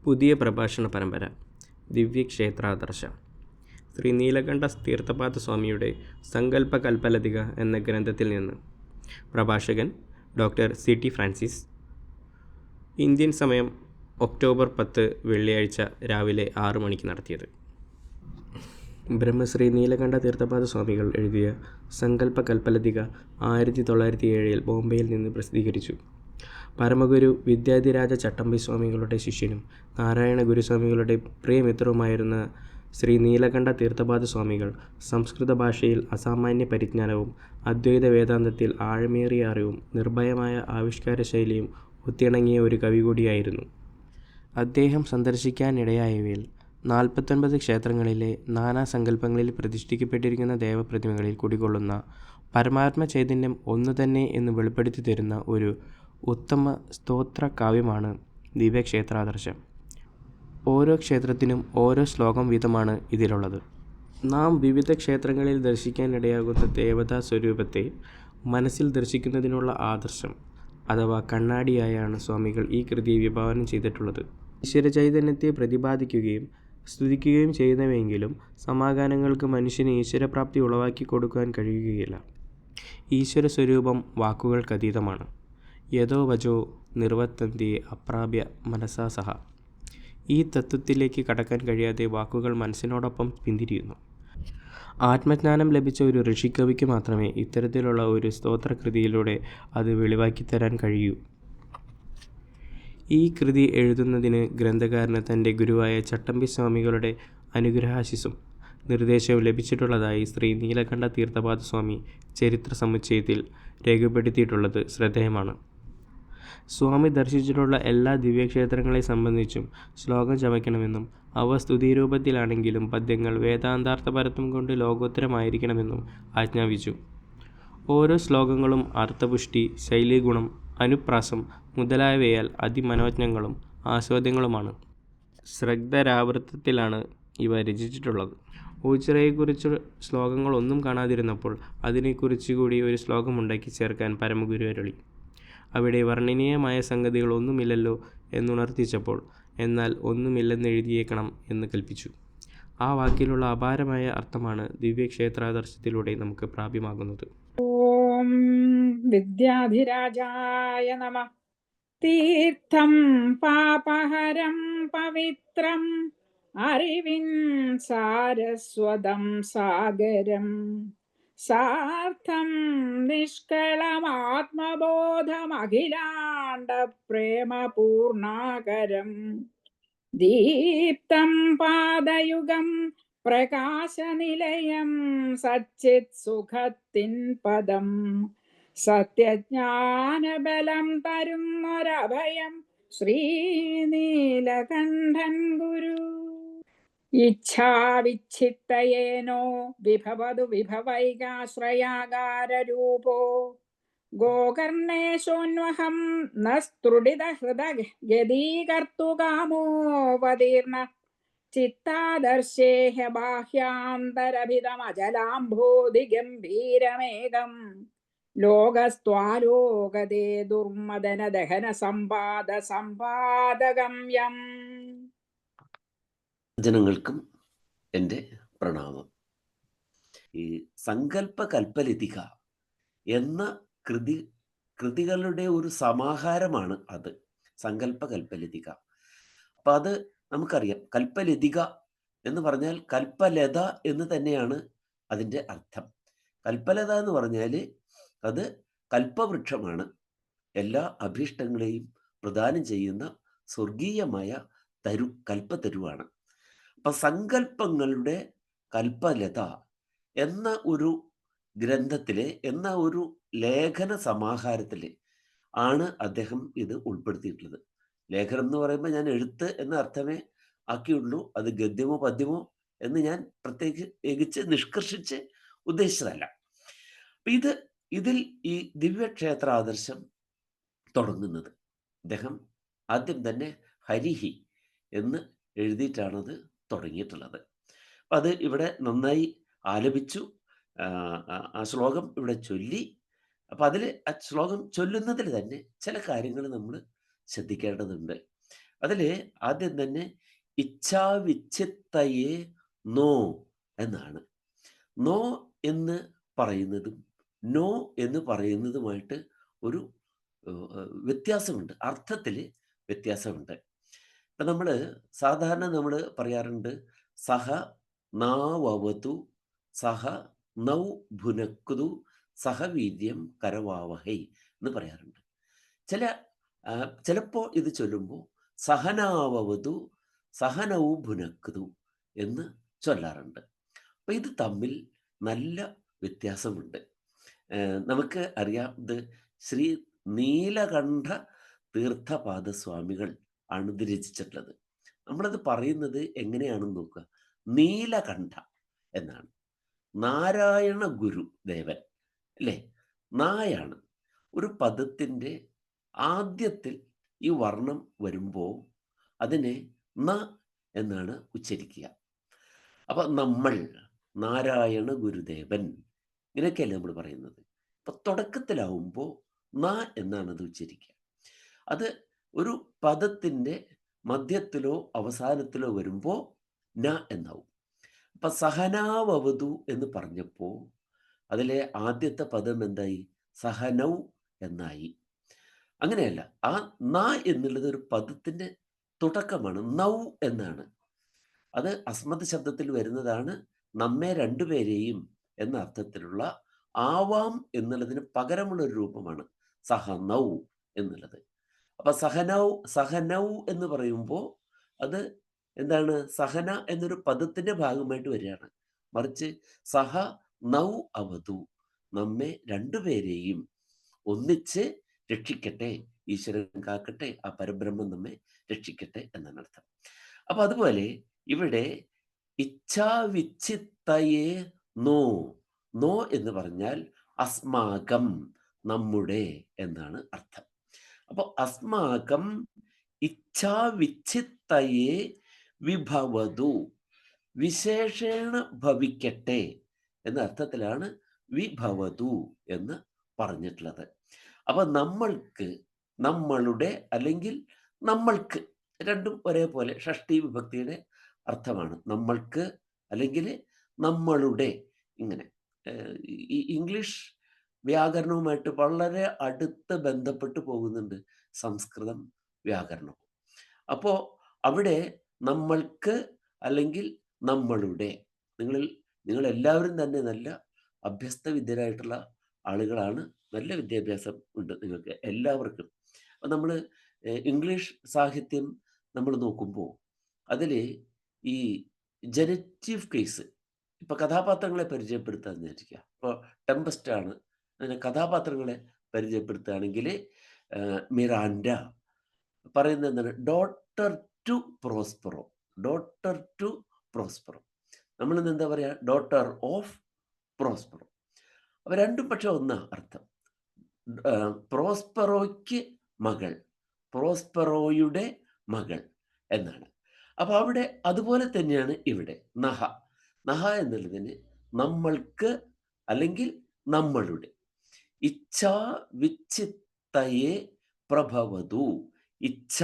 പുതിയ പ്രഭാഷണ പരമ്പര ദിവ്യക്ഷേത്രാദർശം ശ്രീ നീലകണ്ഠ തീർത്ഥപാദ സ്വാമിയുടെ സങ്കല്പ കൽപ്പലതിക എന്ന ഗ്രന്ഥത്തിൽ നിന്ന്. പ്രഭാഷകൻ ഡോക്ടർ CT ഫ്രാൻസിസ്. ഇന്ത്യൻ സമയം ഒക്ടോബർ 10 വെള്ളിയാഴ്ച രാവിലെ 6 മണിക്ക് നടത്തിയത്. ബ്രഹ്മശ്രീ നീലകണ്ഠ തീർത്ഥപാദ സ്വാമികൾ എഴുതിയ സങ്കല്പ കൽപ്പലതിക 1907 ബോംബെയിൽ നിന്ന് പ്രസിദ്ധീകരിച്ചു. പരമഗുരു വിദ്യാധിരാജ ചട്ടമ്പി സ്വാമികളുടെ ശിഷ്യനും നാരായണ ഗുരുസ്വാമികളുടെ പ്രിയമിത്രവുമായിരുന്ന ശ്രീ നീലകണ്ഠ തീർത്ഥപാദ സ്വാമികൾ സംസ്കൃത ഭാഷയിൽ അസാമാന്യ പരിജ്ഞാനവും അദ്വൈത വേദാന്തത്തിൽ ആഴമേറിയ അറിവും നിർഭയമായ ആവിഷ്കാര ശൈലിയും ഒത്തിണങ്ങിയ ഒരു കവി കൂടിയായിരുന്നു. അദ്ദേഹം സന്ദർശിക്കാനിടയായവയിൽ 49 ക്ഷേത്രങ്ങളിലെ നാനാ സങ്കല്പങ്ങളിൽ പ്രതിഷ്ഠിക്കപ്പെട്ടിരിക്കുന്ന ദേവപ്രതിമകളിൽ കുടികൊള്ളുന്ന പരമാത്മ ചൈതന്യം ഒന്നുതന്നെ എന്ന് വെളിപ്പെടുത്തി തരുന്ന ഒരു ഉത്തമ സ്തോത്ര കാവ്യമാണ് ദിവ്യക്ഷേത്രാദർശം. ഓരോ ക്ഷേത്രത്തിനും ഓരോ ശ്ലോകം വീതമാണ് ഇതിലുള്ളത്. നാം വിവിധ ക്ഷേത്രങ്ങളിൽ ദർശിക്കാനിടയാകുന്ന ദേവതാ സ്വരൂപത്തെ മനസ്സിൽ ദർശിക്കുന്നതിനുള്ള ആദർശം അഥവാ കണ്ണാടിയായാണ് സ്വാമികൾ ഈ കൃതിയെ വിഭാവനം ചെയ്തിട്ടുള്ളത്. ഈശ്വര ചൈതന്യത്തെ പ്രതിപാദിക്കുകയും സ്തുതിക്കുകയും ചെയ്യുന്നവെങ്കിലും സമാഗാനങ്ങൾക്ക് മനുഷ്യന് ഈശ്വരപ്രാപ്തി ഉളവാക്കി കൊടുക്കാൻ കഴിയുകയില്ല. ഈശ്വര സ്വരൂപം വാക്കുകൾക്കതീതമാണ്. യഥോ വചോ നിർവർത്തന്തി അപ്രാപ്യ മനസാ സഹ. ഈ തത്വത്തിലേക്ക് കടക്കാൻ കഴിയാതെ വാക്കുകൾ മനസ്സിനോടൊപ്പം പിന്തിരിയുന്നു. ആത്മജ്ഞാനം ലഭിച്ച ഒരു ഋഷിക്കവിക്ക് മാത്രമേ ഇത്തരത്തിലുള്ള ഒരു സ്തോത്രകൃതിയിലൂടെ അത് വെളിവാക്കിത്തരാൻ കഴിയൂ. ഈ കൃതി എഴുതുന്നതിന് ഗ്രന്ഥകാരന് തൻ്റെ ഗുരുവായ ചട്ടമ്പി സ്വാമികളുടെ അനുഗ്രഹാശിസും നിർദ്ദേശവും ലഭിച്ചിട്ടുള്ളതായി ശ്രീ നീലകണ്ഠ തീർത്ഥപാദ സ്വാമി ചരിത്ര സമുച്ചയത്തിൽ രേഖപ്പെടുത്തിയിട്ടുള്ളത് ശ്രദ്ധേയമാണ്. സ്വാമി ദർശിച്ചിട്ടുള്ള എല്ലാ ദിവ്യക്ഷേത്രങ്ങളെ സംബന്ധിച്ചും ശ്ലോകം ചമയ്ക്കണമെന്നും അവ സ്തുതിരൂപത്തിലാണെങ്കിലും പദ്യങ്ങൾ വേദാന്താർത്ഥപരത്വം കൊണ്ട് ലോകോത്തരമായിരിക്കണമെന്നും ആജ്ഞാപിച്ചു. ഓരോ ശ്ലോകങ്ങളും അർത്ഥപുഷ്ടി, ശൈലീഗുണം, അനുപ്രാസം മുതലായവയാൽ അതിമനോജ്ഞങ്ങളും ആസ്വാദ്യങ്ങളുമാണ്. ശ്രദ്ധരാവൃത്തത്തിലാണ് ഇവ രചിച്ചിട്ടുള്ളത്. ഓച്ചിറയെക്കുറിച്ച് ശ്ലോകങ്ങളൊന്നും കാണാതിരുന്നപ്പോൾ അതിനെക്കുറിച്ച് കൂടി ഒരു ശ്ലോകമുണ്ടാക്കി ചേർക്കാൻ പരമഗുരു അരുളി. അവിടെ വർണ്ണനീയമായ സംഗതികൾ ഒന്നുമില്ലല്ലോ എന്നുണർത്തിച്ചപ്പോൾ എന്നാൽ ഒന്നുമില്ലെന്നെഴുതിയേക്കണം എന്ന് കൽപ്പിച്ചു. ആ വാക്കിലുള്ള അപാരമായ അർത്ഥമാണ് ദിവ്യക്ഷേത്രാദർശത്തിലൂടെ നമുക്ക് പ്രാപ്യമാകുന്നത്. ഓം വിദ്യാധിരാജായ നമഃ. തീർത്ഥം പാപഹരം പവിത്രം അറിവിൻ സാരസ്വതം സാഗരം സാർത്ഥം നിഷ്കളമാത്മബോധമഖിലാണ്ട പ്രേമപൂർണാകരം ദീപ്തം പാദയുഗം പ്രകാശനിലയം സച്ചിത് സുഖത്തിൻ പദം സത്യജ്ഞാനബലം തരുന്നൊരഭയം ശ്രീനീലകണ്ഠൻ ഗുരു. ഇച്ഛാവിച്ഛിത്തയേനോ വിഭവതു വിഭവൈകാശ്രയാകാരൂപോ ഗോകർണേശോന്വഹം നസ്തൃടിത ഹൃദഗതീകർത്തുകാമോപതീർണ ചിത്താദർശേഹ ബാഹ്യാന്തരഭിതമജലാംഭോധിഗംഭീരമേകം ലോകസ്ത്വാലോകതേ ദുർമദന ദഹന സമ്പാദകം. ജനങ്ങൾക്കും എൻ്റെ പ്രണാമം. ഈ സങ്കല്പ കൽപ്പലതിക എന്ന കൃതികളുടെ ഒരു സമാഹാരമാണ് അത്, സങ്കല്പ കൽപ്പലതിക. അപ്പൊ അത് നമുക്കറിയാം, കൽപ്പലതിക എന്ന് പറഞ്ഞാൽ കൽപ്പലത എന്ന് തന്നെയാണ് അതിൻ്റെ അർത്ഥം. കൽപ്പലത എന്ന് പറഞ്ഞാൽ അത് കൽപ്പവൃക്ഷമാണ്. എല്ലാ അഭീഷ്ടങ്ങളെയും പ്രദാനം ചെയ്യുന്ന സ്വർഗീയമായ കൽപ്പതരുവാണ്. അപ്പൊ സങ്കല്പങ്ങളുടെ കൽപ്പലത എന്ന ഒരു ഗ്രന്ഥത്തിലെ എന്ന ഒരു ലേഖന സമാഹാരത്തിലെ ആണ് അദ്ദേഹം ഇത് ഉൾപ്പെടുത്തിയിട്ടുള്ളത്. ലേഖനം എന്ന് പറയുമ്പോൾ ഞാൻ എഴുത്ത് എന്ന അർത്ഥമേ ആക്കിയുള്ളൂ. അത് ഗദ്യമോ പദ്യമോ എന്ന് ഞാൻ പ്രത്യേകിച്ച് നിഷ്കർഷിച്ച് ഉദ്ദേശിച്ചതല്ല. ഇതിൽ ഈ ദിവ്യക്ഷേത്രാദർശം തുടങ്ങുന്നത് അദ്ദേഹം ആദ്യം തന്നെ ഹരിഹി എന്ന് എഴുതിയിട്ടാണത് തുടങ്ങിയിട്ടുള്ളത്. അപ്പം അത് ഇവിടെ നന്നായി ആലപിച്ചു. ആ ശ്ലോകം ഇവിടെ ചൊല്ലി. അപ്പം അതിൽ ആ ശ്ലോകം ചൊല്ലുന്നതിൽ തന്നെ ചില കാര്യങ്ങൾ നമ്മൾ ശ്രദ്ധിക്കേണ്ടതുണ്ട്. അതിൽ ആദ്യം തന്നെ ഇച്ഛാവിച്ഛിത്തയെ നോ എന്നാണ്. നോ എന്ന് പറയുന്നതും നോ എന്ന് പറയുന്നതുമായിട്ട് ഒരു വ്യത്യാസമുണ്ട്, അർത്ഥത്തിൽ വ്യത്യാസമുണ്ട്. ഇപ്പം നമ്മൾ സാധാരണ നമ്മൾ പറയാറുണ്ട് സഹ നാവവതു സഹ നൗ ഭുനക്കുതു സഹ വീര്യം കരവാവഹൈ എന്ന് പറയാറുണ്ട്. ചിലപ്പോൾ ഇത് ചൊല്ലുമ്പോൾ സഹനാവവതു സഹനൗ ഭുനക്കുതു എന്ന് ചൊല്ലാറുണ്ട്. അപ്പം ഇത് തമ്മിൽ നല്ല വ്യത്യാസമുണ്ട്. നമുക്ക് അറിയാം, ഇത് ശ്രീ നീലകണ്ഠ തീർത്ഥപാദസ്വാമികൾ ആണ് ഇത് രചിച്ചിട്ടുള്ളത്. നമ്മളത് പറയുന്നത് എങ്ങനെയാണെന്ന് നോക്കുക. നീലകണ്ഠ എന്നാണ്. നാരായണ ഗുരു ദേവൻ അല്ലേ, നായാണ്. ഒരു പദത്തിൻ്റെ ആദ്യത്തിൽ ഈ വർണ്ണം വരുമ്പോൾ അതിനെ ന എന്നാണ് ഉച്ചരിക്കുക. അപ്പം നമ്മൾ നാരായണ ഗുരുദേവൻ ഇങ്ങനെയൊക്കെയല്ലേ നമ്മൾ പറയുന്നത്. അപ്പം തുടക്കത്തിലാവുമ്പോൾ ന എന്നാണ് അത് ഉച്ചരിക്കുക. അത് ഒരു പദത്തിൻ്റെ മധ്യത്തിലോ അവസാനത്തിലോ വരുമ്പോൾ ന എന്നാവും. അപ്പം സഹനാവവതു എന്ന് പറഞ്ഞപ്പോൾ അതിലെ ആദ്യത്തെ പദം എന്തായി? സഹനൗ എന്നായി. അങ്ങനെയല്ല, ആ ന എന്നുള്ളത് ഒരു പദത്തിൻ്റെ തുടക്കമാണ്. നൗ എന്നാണ്. അത് അസ്മത് ശബ്ദത്തിൽ വരുന്നതാണ്. നമ്മെ രണ്ടുപേരെയും എന്ന അർത്ഥത്തിലുള്ള ആവാം എന്നുള്ളതിന് പകരമുള്ള ഒരു രൂപമാണ് സഹനൗ എന്നുള്ളത്. അപ്പൊ സഹനൗ എന്ന് പറയുമ്പോൾ അത് എന്താണ്? സഹന എന്നൊരു പദത്തിന്റെ ഭാഗമായിട്ട് വരികയാണ്. മറിച്ച് സഹ നൗ അവതു, നമ്മെ രണ്ടുപേരെയും ഒന്നിച്ച് രക്ഷിക്കട്ടെ, ഈശ്വരൻ കാക്കട്ടെ, ആ പരബ്രഹ്മം നമ്മെ രക്ഷിക്കട്ടെ എന്നാണ് അർത്ഥം. അപ്പൊ അതുപോലെ ഇവിടെ ഇച്ഛാവിച്ഛിത്തയെ നോ, നോ എന്ന് പറഞ്ഞാൽ അസ്മാകം, നമ്മുടെ എന്നാണ് അർത്ഥം. അപ്പോൾ അസ്മാകം ഇച്ഛാവിച്ഛിത്തയെ വിഭവതു, വിശേഷേണ ഭവിക്കട്ടെ എന്ന അർത്ഥത്തിലാണ് വിഭവതു എന്ന് പറഞ്ഞിട്ടുള്ളത്. അപ്പൊ നമ്മൾക്ക്, നമ്മളുടെ അല്ലെങ്കിൽ നമ്മൾക്ക്, രണ്ടും ഒരേപോലെ ഷഷ്ടി വിഭക്തിയുടെ അർത്ഥമാണ്. നമ്മൾക്ക് അല്ലെങ്കിൽ നമ്മളുടെ. ഇങ്ങനെ ഈ ഇംഗ്ലീഷ് വ്യാകരണവുമായിട്ട് വളരെ അടുത്ത് ബന്ധപ്പെട്ട് പോകുന്നുണ്ട് സംസ്കൃതം വ്യാകരണം. അപ്പോൾ അവിടെ നമ്മൾക്ക് അല്ലെങ്കിൽ നമ്മളുടെ, നിങ്ങൾ എല്ലാവരും തന്നെ നല്ല അഭ്യസ്ത വിദ്യരായിട്ടുള്ള ആളുകളാണ്, നല്ല വിദ്യാഭ്യാസം ഉണ്ട് നിങ്ങൾക്ക് എല്ലാവർക്കും. അപ്പം നമ്മൾ ഇംഗ്ലീഷ് സാഹിത്യം നമ്മൾ നോക്കുമ്പോൾ അതിൽ ഈ ജനറ്റീവ് കേസ്, ഇപ്പം കഥാപാത്രങ്ങളെ പരിചയപ്പെടുത്താന്ന് വിചാരിക്കുക. ഇപ്പോൾ ടെമ്പസ്റ്റ് ആണ്, അതിന് കഥാപാത്രങ്ങളെ പരിചയപ്പെടുത്തുകയാണെങ്കിൽ മിറാൻഡ പറയുന്നത് എന്താണ്? Daughter to Prospero, daughter to Prospero. നമ്മളിന്ന് എന്താ പറയുക? Daughter of Prospero. അപ്പോൾ രണ്ടും പക്ഷെ ഒന്നാ അർത്ഥം. പ്രോസ്പെറോയ്ക്ക് മകൾ, പ്രോസ്പെറോയുടെ മകൾ എന്നാണ്. അപ്പോൾ അവിടെ അതുപോലെ തന്നെയാണ് ഇവിടെ നഹ. നഹ എന്നുള്ളതിന് നമ്മൾക്ക് അല്ലെങ്കിൽ നമ്മളുടെ. ഇച്ഛാ വിച്ഛിത്തയെ പ്രഭവതു, ഇച്ഛ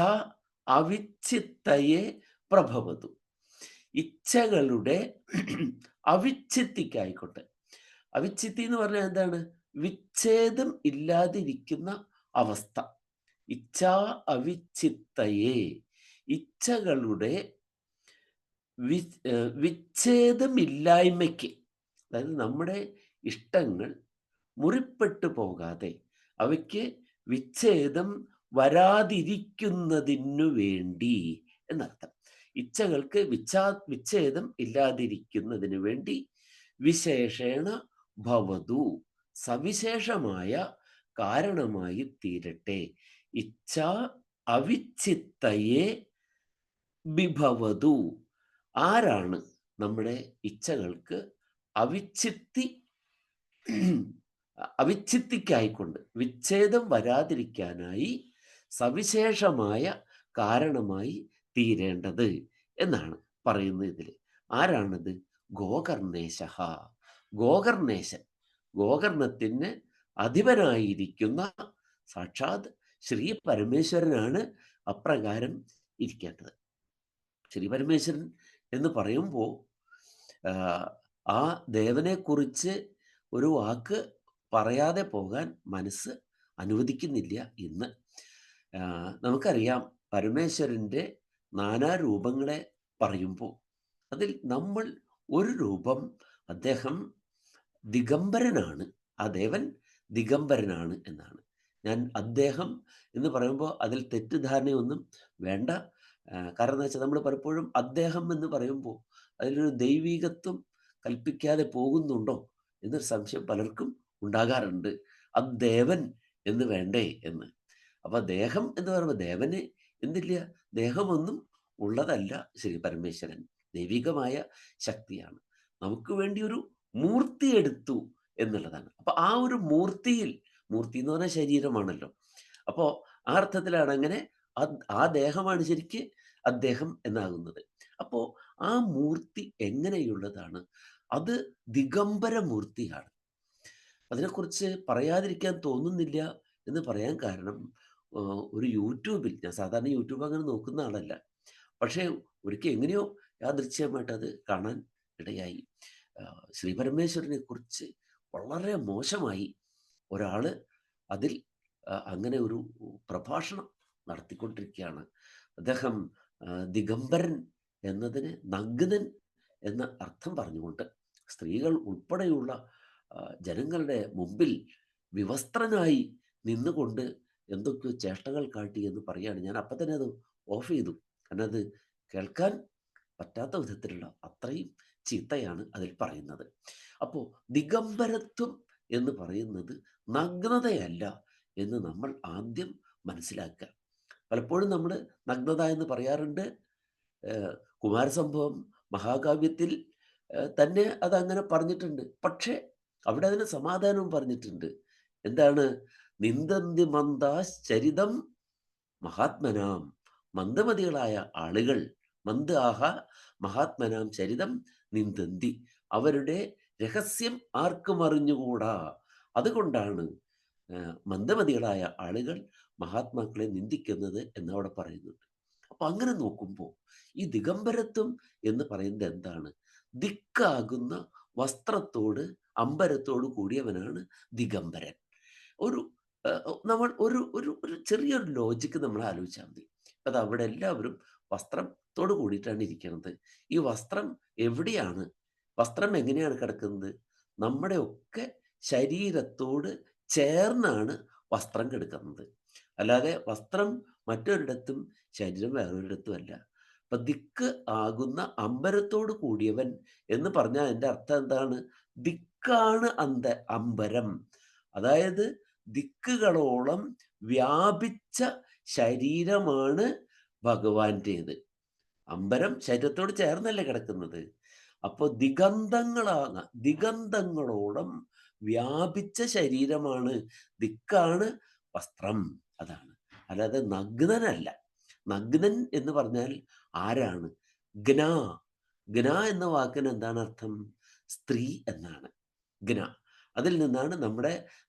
അവിച്ഛിത്തയെ പ്രഭവതു. ഇച്ഛകളുടെ അവിച്ഛിത്തിക്കായിക്കോട്ടെ. അവിച്ഛിത്തി എന്ന് പറഞ്ഞാൽ എന്താണ്? വിച്ഛേദം ഇല്ലാതിരിക്കുന്ന അവസ്ഥ. ഇച്ഛാ അവിച്ഛിത്തയെ, ഇച്ഛകളുടെ വിച്ഛേദമില്ലായ്മയ്ക്ക്, അതായത് നമ്മുടെ ഇഷ്ടങ്ങൾ മുറിപ്പെട്ടു പോകാതെ അവയ്ക്ക് വിച്ഛേദം വരാതിരിക്കുന്നതിനു വേണ്ടി എന്നർത്ഥം. ഇച്ഛകൾക്ക് വിച്ഛേദം ഇല്ലാതിരിക്കുന്നതിന് വേണ്ടി വിശേഷേണ ഭവതു, സവിശേഷമായ കാരണമായി തീരട്ടെ. ഇച്ഛ അവിച്ഛിത്തയെ ബിഭവതു. ആരാണ് നമ്മുടെ ഇച്ഛകൾക്ക് അവിച്ഛിത്തിക്കായിക്കൊണ്ട് വിച്ഛേദം വരാതിരിക്കാനായി സവിശേഷമായ കാരണമായി തീരേണ്ടത് എന്നാണ് പറയുന്നത് ഇതിൽ. ആരാണത്? ഗോകർണേശ, ഗോകർണേശൻ, ഗോകർണത്തിന് അധിപനായിരിക്കുന്ന സാക്ഷാത് ശ്രീ പരമേശ്വരനാണ് അപ്രകാരം ഇരിക്കേണ്ടത്. ശ്രീ പരമേശ്വരൻ എന്ന് പറയുമ്പോൾ ആ ദേവനെക്കുറിച്ച് ഒരു വാക്ക് പറയാതെ പോകാൻ മനസ്സ് അനുവദിക്കുന്നില്ല ഇന്ന്. നമുക്കറിയാം പരമേശ്വരൻ്റെ നാനാരൂപങ്ങളെ പറയുമ്പോൾ അതിൽ നമ്മൾ ഒരു രൂപം അദ്ദേഹം ദിഗംബരനാണ്, ആ ദേവൻ ദിഗംബരനാണ് എന്നാണ്. ഞാൻ അദ്ദേഹം എന്ന് പറയുമ്പോൾ അതിൽ തെറ്റിദ്ധാരണയൊന്നും വേണ്ട. കാരണം എന്താ വെച്ചാൽ നമ്മൾ പലപ്പോഴും അദ്ദേഹം എന്ന് പറയുമ്പോൾ അതിലൊരു ദൈവികത്വം കൽപ്പിക്കാതെ പോകുന്നുണ്ടോ എന്നൊരു സംശയം പലർക്കും ഉണ്ടാകാറുണ്ട്. അദ്ദേവൻ എന്ന് വേണ്ടേ എന്ന്. അപ്പൊ ദേഹം എന്ന് പറയുമ്പോൾ ദേവന് എന്തില്ല, ദേഹമൊന്നും ഉള്ളതല്ല ശ്രീ പരമേശ്വരൻ. ദൈവികമായ ശക്തിയാണ്. നമുക്ക് വേണ്ടി ഒരു മൂർത്തി എടുത്തു എന്നുള്ളതാണ്. അപ്പൊ ആ ഒരു മൂർത്തിയിൽ, മൂർത്തി എന്ന് പറഞ്ഞാൽ ശരീരമാണല്ലോ, അപ്പോ ആ അർത്ഥത്തിലാണ് അങ്ങനെ ആ ദേഹമാണ് ശരിക്ക് അദ്ദേഹം എന്നാകുന്നത്. അപ്പോ ആ മൂർത്തി എങ്ങനെയുള്ളതാണ്? അത് ദിഗംബര മൂർത്തിയാണ്. അതിനെക്കുറിച്ച് പറയാതിരിക്കാൻ തോന്നുന്നില്ല എന്ന് പറയാൻ കാരണം, ഒരു യൂട്യൂബിൽ, ഞാൻ സാധാരണ യൂട്യൂബ് അങ്ങനെ നോക്കുന്ന ആളല്ല, പക്ഷേ ഒരിക്കൽ എങ്ങനെയോ യാദൃച്ഛികമായിട്ട് അത് കാണാൻ ഇടയായി. ശ്രീ പരമേശ്വരനെ കുറിച്ച് വളരെ മോശമായി ഒരാൾ അതിൽ അങ്ങനെ ഒരു പ്രഭാഷണം നടത്തിക്കൊണ്ടിരിക്കുകയാണ്. അദ്ദേഹം ദിഗംബരൻ എന്നതിന് നഗ്നൻ എന്ന അർത്ഥം പറഞ്ഞുകൊണ്ട് സ്ത്രീകൾ ഉൾപ്പെടെയുള്ള ജനങ്ങളുടെ മുമ്പിൽ വിവസ്ത്രനായി നിന്നുകൊണ്ട് എന്തൊക്കെയോ ചേഷ്ടകൾ കാട്ടി എന്ന് പറയുകയാണ്. ഞാൻ അപ്പം തന്നെ അത് ഓഫ് ചെയ്തു. കാരണം അത് കേൾക്കാൻ പറ്റാത്ത വിധത്തിലുള്ള അത്രയും ചീത്തയാണ് അതിൽ പറയുന്നത്. അപ്പോൾ ദിഗംബരത്വം എന്ന് പറയുന്നത് നഗ്നതയല്ല എന്ന് നമ്മൾ ആദ്യം മനസ്സിലാക്കുക. പലപ്പോഴും നമ്മൾ നഗ്നത എന്ന് പറയാറുണ്ട്. കുമാരസംഭവം മഹാകാവ്യത്തിൽ തന്നെ അതങ്ങനെ പറഞ്ഞിട്ടുണ്ട്. പക്ഷേ അവിടെ അതിന് സമാധാനവും പറഞ്ഞിട്ടുണ്ട്. എന്താണ്? നിന്ദന്തി മന്ദാശ്ചരിതം മഹാത്മനാം, മന്ദമതികളായ ആളുകൾ, മന്ദാഹ മഹാത്മനാം ചരിതം നിന്ദന്തി, അവരുടെ രഹസ്യം ആർക്കും അറിഞ്ഞുകൂടാ. അതുകൊണ്ടാണ് മന്ദമതികളായ ആളുകൾ മഹാത്മാക്കളെ നിന്ദിക്കുന്നത് എന്നവിടെ പറയുന്നുണ്ട്. അപ്പൊ അങ്ങനെ നോക്കുമ്പോൾ ഈ ദിഗംബരത്വം എന്ന് പറയുന്നത് എന്താണ്? ദിക്കാകുന്ന വസ്ത്രത്തോട് അമ്പരത്തോട് കൂടിയവനാണ് ദിഗംബരൻ. ഒരു നമ്മൾ ഒരു ഒരു ഒരു ചെറിയൊരു ലോജിക്ക് നമ്മൾ ആലോചിച്ചാൽ മതി. അത് അവിടെ എല്ലാവരും വസ്ത്രത്തോട് കൂടിയിട്ടാണ് ഇരിക്കുന്നത്. ഈ വസ്ത്രം എവിടെയാണ്? വസ്ത്രം എങ്ങനെയാണ് കിടക്കുന്നത്? നമ്മുടെ ഒക്കെ ശരീരത്തോട് ചേർന്നാണ് വസ്ത്രം കിടക്കുന്നത്. അല്ലാതെ വസ്ത്രം മറ്റൊരിടത്തും ശരീരം വേറൊരിടത്തും അല്ല. അപ്പൊ ദിക്ക് ആകുന്ന അമ്പരത്തോട് കൂടിയവൻ എന്ന് പറഞ്ഞാൽ എൻ്റെ അർത്ഥം എന്താണ്? ദിക്കാണ് അമ്പരം. അതായത് ദിക്കുകളോളം വ്യാപിച്ച ശരീരമാണ് ഭഗവാന്റേത്. അമ്പരം ശരീരത്തോട് ചേർന്നല്ലേ കിടക്കുന്നത്. അപ്പോൾ ദിഗന്ധങ്ങളോളം വ്യാപിച്ച ശരീരമാണ്, ദിക്കാണ് വസ്ത്രം. അതാണ്, അല്ലാതെ നഗ്നനല്ല. നഗ്നൻ എന്ന് പറഞ്ഞാൽ ആരാണ്? ഗ്ന. ഗ്ന എന്ന വാക്കിന് എന്താണ് അർത്ഥം? സ്ത്രീ എന്നാണ് ഗ്ന. അതിൽ നിന്നാണ്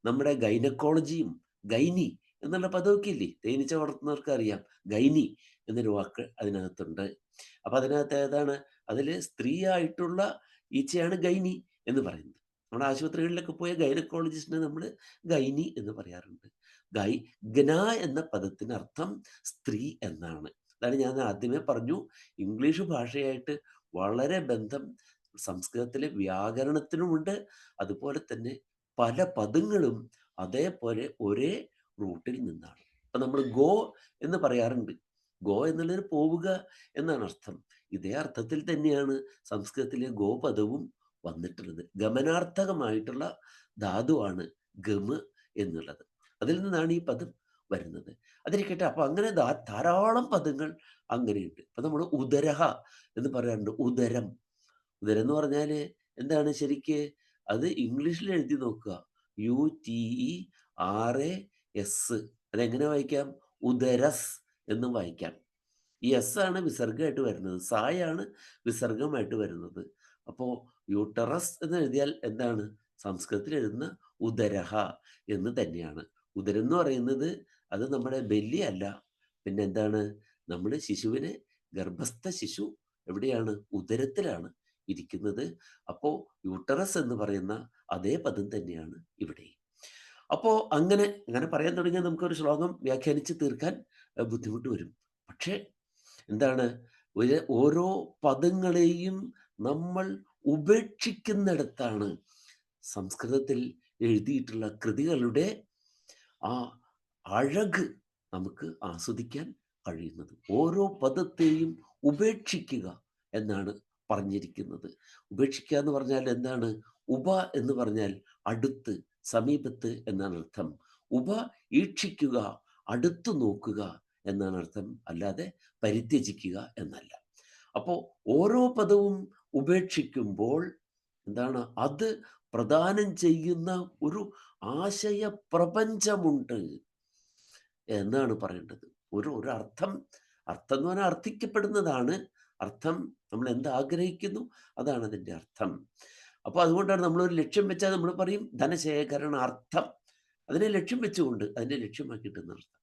നമ്മുടെ ഗൈനക്കോളജിയും ഗൈനി എന്നുള്ള പദമൊക്കെ ഇല്ലേ, തേനീച്ച വളർത്തുന്നവർക്ക് അറിയാം, ഗൈനി എന്നൊരു വാക്ക് അതിനകത്തുണ്ട്. അപ്പൊ അതിനകത്ത് ഏതാണ്? അതിൽ സ്ത്രീ ആയിട്ടുള്ള ഈച്ചയാണ് ഗൈനി എന്ന് പറയുന്നത്. നമ്മുടെ ആശുപത്രികളിലൊക്കെ പോയ ഗൈനക്കോളജിസ്റ്റിനെ നമ്മൾ ഗൈനി എന്ന് പറയാറുണ്ട്. ഗ്ന എന്ന പദത്തിന് അർത്ഥം സ്ത്രീ എന്നാണ്. അതാണ് ഞാൻ ആദ്യമേ പറഞ്ഞു, ഇംഗ്ലീഷ് ഭാഷയായിട്ട് വളരെ ബന്ധം സംസ്കൃതത്തിലെ വ്യാകരണത്തിനുമുണ്ട്. അതുപോലെ തന്നെ പല പദങ്ങളും അതേപോലെ ഒരേ റൂട്ടിൽ നിന്നാണ്. അപ്പൊ നമ്മൾ ഗോ എന്ന് പറയാറുണ്ട്. ഗോ എന്നുള്ളതിന് പോവുക എന്നാണ് അർത്ഥം. ഇതേ അർത്ഥത്തിൽ തന്നെയാണ് സംസ്കൃതത്തിലെ ഗോ പദവും വന്നിട്ടുള്ളത്. ഗമനാർത്ഥകമായിട്ടുള്ള ധാതുവാണ് ഗമ് എന്നുള്ളത്. അതിൽ നിന്നാണ് ഈ പദം വരുന്നത്. അതിരിക്കട്ടെ. അപ്പൊ അങ്ങനെ ധാരാളം പദങ്ങൾ അങ്ങനെയുണ്ട്. ഇപ്പൊ നമ്മൾ ഉദരഹ എന്ന് പറയാറുണ്ട്. ഉദരം. ഉദരം എന്ന് പറഞ്ഞാൽ എന്താണ് ശരിക്ക്? അത് ഇംഗ്ലീഷിൽ എഴുതി നോക്കുക. UTERAS. അതെങ്ങനെ വായിക്കാം? ഉദരസ് എന്നും വായിക്കാം. ഈ എസ് ആണ് വിസർഗമായിട്ട് വരുന്നത്, സായാണ് വിസർഗമായിട്ട് വരുന്നത്. അപ്പോൾ യൂട്ടറസ് എന്ന് എഴുതിയാൽ എന്താണ്? സംസ്കൃതത്തിൽ എഴുതുന്ന ഉദരഹ എന്ന് തന്നെയാണ്. ഉദരം എന്ന് പറയുന്നത് അത് നമ്മുടെ ബെല്ലി അല്ല, പിന്നെ എന്താണ്? നമ്മൾ ശിശുവിനെ, ഗർഭസ്ഥ ശിശു എവിടെയാണ്? ഉദരത്തിലാണ് ഇരിക്കുന്നത്. അപ്പോൾ യൂട്ടറസ് എന്ന് പറയുന്ന അതേ പദം തന്നെയാണ് ഇവിടെ. അപ്പോൾ അങ്ങനെ പറയാൻ തുടങ്ങിയാൽ നമുക്കൊരു ശ്ലോകം വ്യാഖ്യാനിച്ച് തീർക്കാൻ ബുദ്ധിമുട്ട് വരും. പക്ഷേ എന്താണ്, ഓരോ പദങ്ങളെയും നമ്മൾ ഉപേക്ഷിക്കുന്നിടത്താണ് സംസ്കൃതത്തിൽ എഴുതിയിട്ടുള്ള കൃതികളുടെ ആ അഴക് നമുക്ക് ആസ്വദിക്കാൻ കഴിയുന്നത്. ഓരോ പദത്തെയും ഉപേക്ഷിക്കുക എന്നാണ് പറഞ്ഞിരിക്കുന്നത്. ഉപേക്ഷിക്കുക എന്ന് പറഞ്ഞാൽ എന്താണ്? ഉപ എന്ന് പറഞ്ഞാൽ അടുത്ത്, സമീപത്ത് എന്നാണ് അർത്ഥം. ഉപ ഈക്ഷിക്കുക, അടുത്തു നോക്കുക എന്നാണ് അർത്ഥം, അല്ലാതെ പരിത്യജിക്കുക എന്നല്ല. അപ്പോൾ ഓരോ പദവും ഉപേക്ഷിക്കുമ്പോൾ എന്താണ്? അത് പ്രദാനം ചെയ്യുന്ന ഒരു ആശയ പ്രപഞ്ചമുണ്ട് എന്നാണ് പറയേണ്ടത്. ഒരു അർത്ഥം എന്ന് പറഞ്ഞാൽ അർത്ഥിക്കപ്പെടുന്നതാണ്. അർത്ഥം നമ്മൾ എന്താഗ്രഹിക്കുന്നു അതാണ് അതിൻ്റെ അർത്ഥം. അപ്പോൾ അതുകൊണ്ടാണ് നമ്മളൊരു ലക്ഷ്യം വെച്ചാൽ നമ്മൾ പറയും ധനശേഖരണാർത്ഥം. അതിനെ ലക്ഷ്യം വെച്ചുകൊണ്ട് അതിനെ ലക്ഷ്യമാക്കിയിട്ടെന്ന് അർത്ഥം.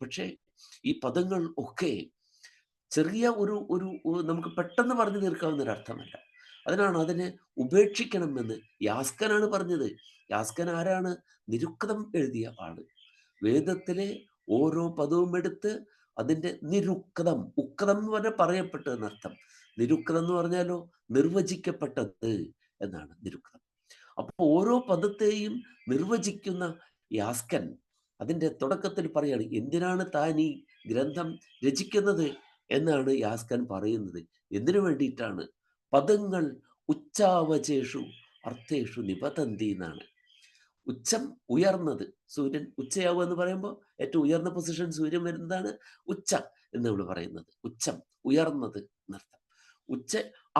പക്ഷേ ഈ പദങ്ങൾ ഒക്കെ ചെറിയ ഒരു നമുക്ക് പെട്ടെന്ന് പറഞ്ഞു തീർക്കാവുന്ന ഒരു അർത്ഥമല്ല. അതിനെ ഉപേക്ഷിക്കണമെന്ന് യാസ്കനാണ് പറഞ്ഞത്. യാസ്കൻ ആരാണ്? നിരുക്തം എഴുതിയ ആള്. വേദത്തിലെ ഓരോ പദവും എടുത്ത് അതിൻ്റെ നിരുക്തം, ഉക്തം എന്ന് പറഞ്ഞാൽ പറയപ്പെട്ടത് എന്നർത്ഥം. നിരുക്തം എന്ന് പറഞ്ഞാലോ നിർവചിക്കപ്പെട്ടത് എന്നാണ് നിരുക്തം. അപ്പോൾ ഓരോ പദത്തെയും നിർവചിക്കുന്ന യാസ്കൻ അതിൻ്റെ തുടക്കത്തിൽ പറയാണ്, എന്തിനാണ് താൻ ഈ ഗ്രന്ഥം രചിക്കുന്നത് എന്നാണ് യാസ്കൻ പറയുന്നത്. എന്തിനു വേണ്ടിയിട്ടാണ്? പദങ്ങൾ ഉച്ചാവചേഷു അർത്ഥേഷു നിപതന്തി എന്നാണ്. ഉച്ചം ഉയർന്നത്, സൂര്യൻ ഉച്ചയാവുക എന്ന് പറയുമ്പോൾ ഏറ്റവും ഉയർന്ന പൊസിഷൻ സൂര്യൻ വരുന്നതാണ് ഉച്ച എന്ന് നമ്മൾ പറയുന്നത്. ഉച്ചം ഉയർന്നത് എന്നർത്ഥം.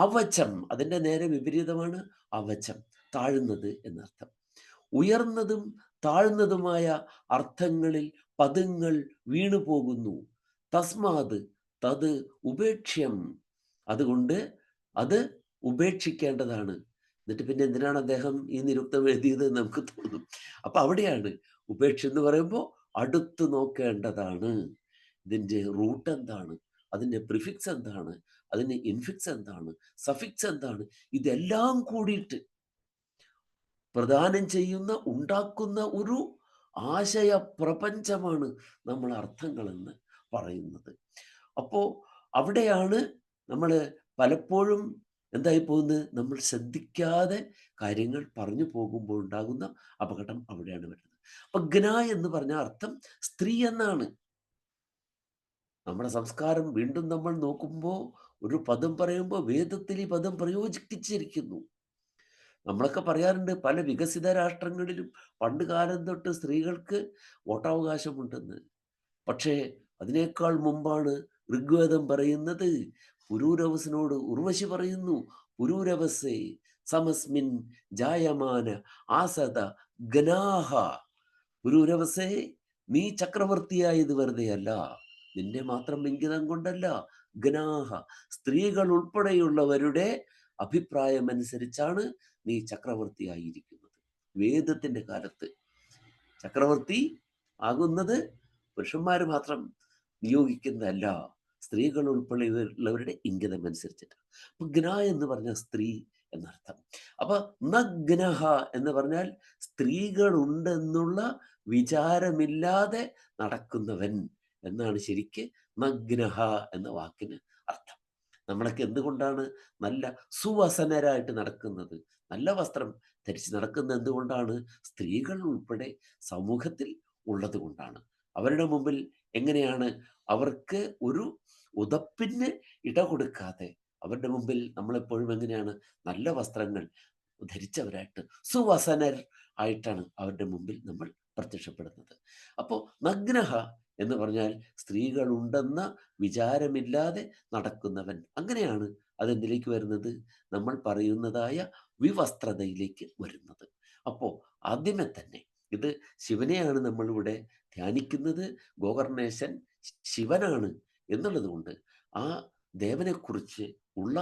അവചം അതിൻ്റെ നേരെ വിപരീതമാണ് അവചം, താഴ്ന്നത് എന്നർത്ഥം. ഉയർന്നതും താഴ്ന്നതുമായ അർത്ഥങ്ങളിൽ പദങ്ങൾ വീണു പോകുന്നു. തസ്മാത് തത് ഉപേക്ഷ്യം, അതുകൊണ്ട് അത് ഉപേക്ഷിക്കേണ്ടതാണ്. എന്നിട്ട് പിന്നെ എന്തിനാണ് അദ്ദേഹം ഈ നിരുക്തം എഴുതിയത് നമുക്ക് തോന്നും. അപ്പൊ അവിടെയാണ് ഉപേക്ഷ എന്ന് പറയുമ്പോൾ അടുത്ത് നോക്കേണ്ടതാണ്. ഇതിൻ്റെ റൂട്ട് എന്താണ്, അതിൻ്റെ പ്രിഫിക്സ് എന്താണ്, അതിൻ്റെ ഇൻഫിക്സ് എന്താണ്, സഫിക്സ് എന്താണ്, ഇതെല്ലാം കൂടിയിട്ട് പ്രദാനം ചെയ്യുന്ന, ഉണ്ടാക്കുന്ന ഒരു ആശയ പ്രപഞ്ചമാണ് നമ്മൾ അർത്ഥങ്ങളെന്ന് പറയുന്നത്. അപ്പോൾ അവിടെയാണ് നമ്മൾ പലപ്പോഴും എന്തായി പോകുന്നത്? നമ്മൾ ശ്രദ്ധിക്കാതെ കാര്യങ്ങൾ പറഞ്ഞു പോകുമ്പോൾ ഉണ്ടാകുന്ന അപകടം അവിടെയാണ് വരുന്നത്. അപ്പൊ ഗ്ന എന്ന് പറഞ്ഞ അർത്ഥം സ്ത്രീ എന്നാണ്. നമ്മുടെ സംസ്കാരം വീണ്ടും നമ്മൾ നോക്കുമ്പോൾ ഒരു പദം പറയുമ്പോൾ വേദത്തിൽ ഈ പദം പ്രയോജിപ്പിച്ചിരിക്കുന്നു. നമ്മളൊക്കെ പറയാറുണ്ട് പല വികസിത രാഷ്ട്രങ്ങളിലും പണ്ട് കാലം തൊട്ട് സ്ത്രീകൾക്ക് വോട്ടവകാശമുണ്ടെന്ന്. പക്ഷേ അതിനേക്കാൾ മുമ്പാണ് ഋഗ്വേദം പറയുന്നത്. പുരൂരവസിനോട് ഉർവശി പറയുന്നു, പുരൂരവസേ സമസ്മിൻ ജായമാന ആസദ ഗനാഹ. പുരൂരവസേ, നീ ചക്രവർത്തിയായത് വെറുതെയല്ല, നിന്റെ മാത്രം ഇംഗിതം കൊണ്ടല്ല. ഗനാഹ, സ്ത്രീകൾ ഉൾപ്പെടെയുള്ളവരുടെ അഭിപ്രായമനുസരിച്ചാണ് നീ ചക്രവർത്തിയായിരിക്കുന്നത്. വേദത്തിന്റെ കാലത്ത് ചക്രവർത്തി ആകുന്നത് പുരുഷന്മാർ മാത്രം നിയോഗിക്കുന്നതല്ല, സ്ത്രീകൾ ഉൾപ്പെടെയുള്ളവരുടെ ഇംഗിതം അനുസരിച്ചിട്ട്. അപ്പൊ ഗ്ന എന്ന് പറഞ്ഞ സ്ത്രീ എന്നർത്ഥം. അപ്പൊ നഗ്നഹ എന്ന് പറഞ്ഞാൽ സ്ത്രീകൾ ഉണ്ടെന്നുള്ള വിചാരമില്ലാതെ നടക്കുന്നവൻ എന്നാണ് ശരിക്ക് നഗ്നഹ എന്ന വാക്കിന് അർത്ഥം. നമ്മളൊക്കെ എന്തുകൊണ്ടാണ് നല്ല സുവസനരായിട്ട് നടക്കുന്നത്, നല്ല വസ്ത്രം ധരിച്ച് നടക്കുന്നത് എന്തുകൊണ്ടാണ്? സ്ത്രീകൾ ഉൾപ്പെടെ സമൂഹത്തിൽ ഉള്ളത് കൊണ്ടാണ്. അവരുടെ മുമ്പിൽ എങ്ങനെയാണ്? അവർക്ക് ഒരു ഉതപ്പിന് ഇട കൊടുക്കാതെ അവരുടെ മുമ്പിൽ നമ്മളെപ്പോഴും എങ്ങനെയാണ്? നല്ല വസ്ത്രങ്ങൾ ധരിച്ചവരായിട്ട് സുവസനർ ആയിട്ടാണ് അവരുടെ മുമ്പിൽ നമ്മൾ പ്രത്യക്ഷപ്പെടുന്നത്. അപ്പോൾ നഗ്നഹ എന്ന് പറഞ്ഞാൽ സ്ത്രീകൾ ഉണ്ടെന്ന വിചാരമില്ലാതെ നടക്കുന്നവൻ. അങ്ങനെയാണ് അതെന്തിലേക്ക് വരുന്നത്? നമ്മൾ പറയുന്നതായ വിവസ്ത്രതയിലേക്ക് വരുന്നത്. അപ്പോൾ ആദ്യമേ തന്നെ ഇത് ശിവനെയാണ് നമ്മളിവിടെ ധ്യാനിക്കുന്നത്. ഗോകർണേശൻ ശിവനാണ് എന്നുള്ളത് കൊണ്ട് ആ ദേവനെക്കുറിച്ച് ഉള്ള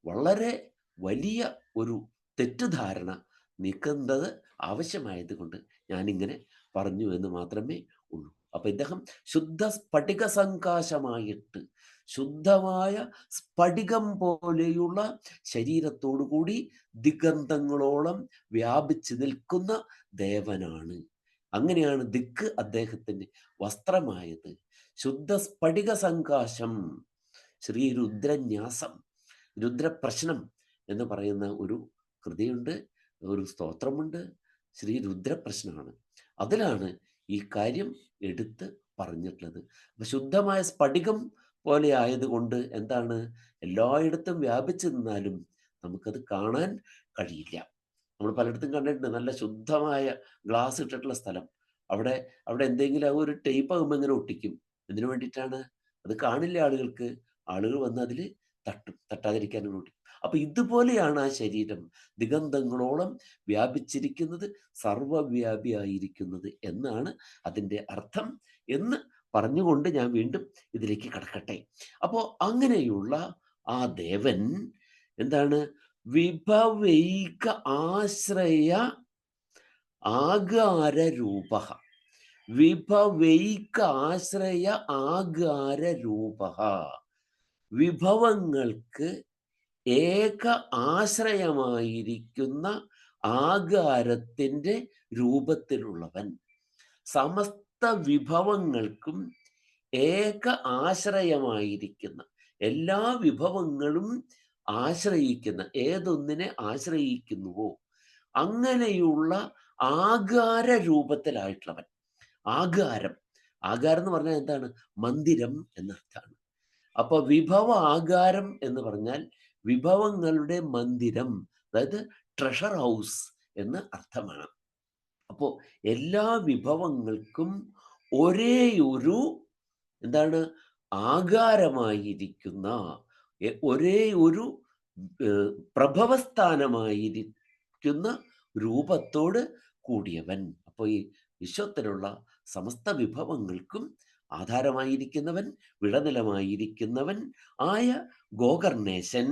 വളരെ വലിയ ഒരു തെറ്റിദ്ധാരണ നീക്കുന്നത് ആവശ്യമായത് കൊണ്ട് ഞാനിങ്ങനെ പറഞ്ഞു എന്ന് മാത്രമേ ഉള്ളൂ. അപ്പൊ ഇദ്ദേഹം ശുദ്ധ സ്ഫടിക സങ്കാശമായിട്ട്, ശുദ്ധമായ സ്ഫടികം പോലെയുള്ള ശരീരത്തോടുകൂടി ദിഗന്ധങ്ങളോളം വ്യാപിച്ചു നിൽക്കുന്ന ദേവനാണ്. അങ്ങനെയാണ് ദിക്ക് അദ്ദേഹത്തിന് വസ്ത്രമായത്. ശുദ്ധ സ്ഫടിക സങ്കാശം, ശ്രീ രുദ്രന്യാസം, രുദ്രപ്രശ്നം എന്ന് പറയുന്ന ഒരു കൃതിയുണ്ട്, ഒരു സ്തോത്രമുണ്ട്, ശ്രീ രുദ്രപ്രശ്നമാണ്. അതിലാണ് ഈ കാര്യം എടുത്ത് പറഞ്ഞിട്ടുള്ളത്. അപ്പൊ ശുദ്ധമായ സ്ഫടികം പോലെ ആയതുകൊണ്ട് എന്താണ്, എല്ലായിടത്തും വ്യാപിച്ചു നിന്നാലും നമുക്കത് കാണാൻ കഴിയില്ല. നമ്മൾ പലയിടത്തും കണ്ടിട്ടുണ്ട് നല്ല ശുദ്ധമായ ഗ്ലാസ് ഇട്ടിട്ടുള്ള സ്ഥലം. അവിടെ അവിടെ എന്തെങ്കിലും ഒരു ടേപ്പ് ആകുമ്പോൾ ഇങ്ങനെ ഒട്ടിക്കും. എന്തിനു വേണ്ടിയിട്ടാണ്? അത് കാണില്ല ആളുകൾക്ക്. ആളുകൾ വന്ന് അതിൽ തട്ടും, തട്ടാതിരിക്കാൻ ഒട്ടിക്കും. അപ്പൊ ഇതുപോലെയാണ് ആ ശരീരം ദിഗന്ധങ്ങളോളം വ്യാപിച്ചിരിക്കുന്നത്, സർവവ്യാപിയായിരിക്കുന്നത് എന്നാണ് അതിൻ്റെ അർത്ഥം എന്ന് പറഞ്ഞുകൊണ്ട് ഞാൻ വീണ്ടും ഇതിലേക്ക് കടക്കട്ടെ. അപ്പോൾ അങ്ങനെയുള്ള ആ ദേവൻ എന്താണ്? വിഭവൈക ആശ്രയ ആകാര രൂപ. വിഭവൈക ആശ്രയ ആകാര രൂപ. വിഭവങ്ങൾക്ക് ഏക ആശ്രയമായിരിക്കുന്ന ആകാരത്തിൻ്റെ രൂപത്തിലുള്ളവൻ. സമസ്ത വിഭവങ്ങൾക്കും ഏക ആശ്രയമായിരിക്കുന്ന, എല്ലാ വിഭവങ്ങളും ആശ്രയിക്കുന്ന, ഏതൊന്നിനെ ആശ്രയിക്കുന്നുവോ അങ്ങനെയുള്ള ആകാര രൂപത്തിലായിട്ടുള്ളവൻ. ആകാരം, ആകാരം എന്ന് പറഞ്ഞാൽ എന്താണ്? മന്ദിരം എന്നർത്ഥമാണ്. അപ്പൊ വിഭവ ആകാരം എന്ന് പറഞ്ഞാൽ വിഭവങ്ങളുടെ മന്ദിരം, അതായത് ട്രഷർ ഹൗസ് എന്ന് അർത്ഥമാണ്. അപ്പോ എല്ലാ വിഭവങ്ങൾക്കും ഒരേ ഒരു എന്താണ്? ആകാരമായിരിക്കുന്ന, ഒരേ ഒരു പ്രഭവസ്ഥാനമായിരിക്കുന്ന രൂപത്തോട് കൂടിയവൻ. അപ്പോൾ ഈ വിശ്വത്തിലുള്ള സമസ്ത വിഭവങ്ങൾക്കും ആധാരമായിരിക്കുന്നവൻ, വിളനിലമായിരിക്കുന്നവൻ ആയ ഗോകർണേശൻ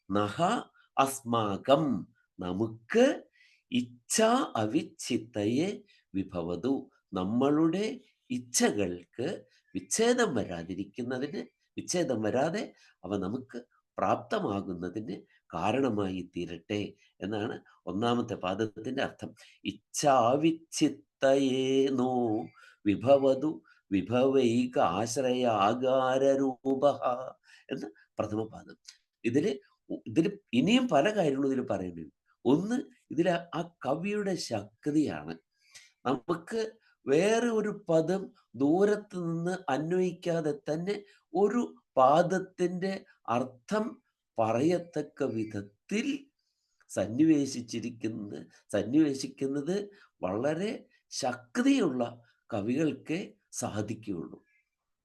നഹ അസ്മാകം, നമുക്ക് ഇച്ഛാ അവിച്ഛിത്തയെ വിഭവതു, നമ്മളുടെ ഇച്ഛകൾക്ക് വിച്ഛേദം വരാതിരിക്കുന്നതിന്, വിച്ഛേദം വരാതെ അവ നമുക്ക് പ്രാപ്തമാകുന്നതിന് കാരണമായി തീരട്ടെ എന്നാണ് ഒന്നാമത്തെ പാദത്തിന്റെ അർത്ഥം. ഇച്ഛാവിച്ഛിത്തയേനോ വിഭവതു വിഭവൈക ആശ്രയ ആകാര രൂപ എന്ന് പ്രഥമ പാദം. ഇതില് ഇനിയും പല കാര്യങ്ങളും ഇതിൽ പറയേണ്ടത്. ഒന്ന്, ഇതിൽ ആ കവിയുടെ ശക്തിയാണ്. നമുക്ക് വേറെ ഒരു പദം ദൂരത്ത് നിന്ന് അന്വയിക്കാതെ തന്നെ ഒരു പാദത്തിന്റെ അർത്ഥം പറയത്തക്ക വിധത്തിൽ സന്നിവേശിക്കുന്നത് വളരെ ശക്തിയുള്ള കവികൾക്കേ സാധിക്കുകയുള്ളൂ.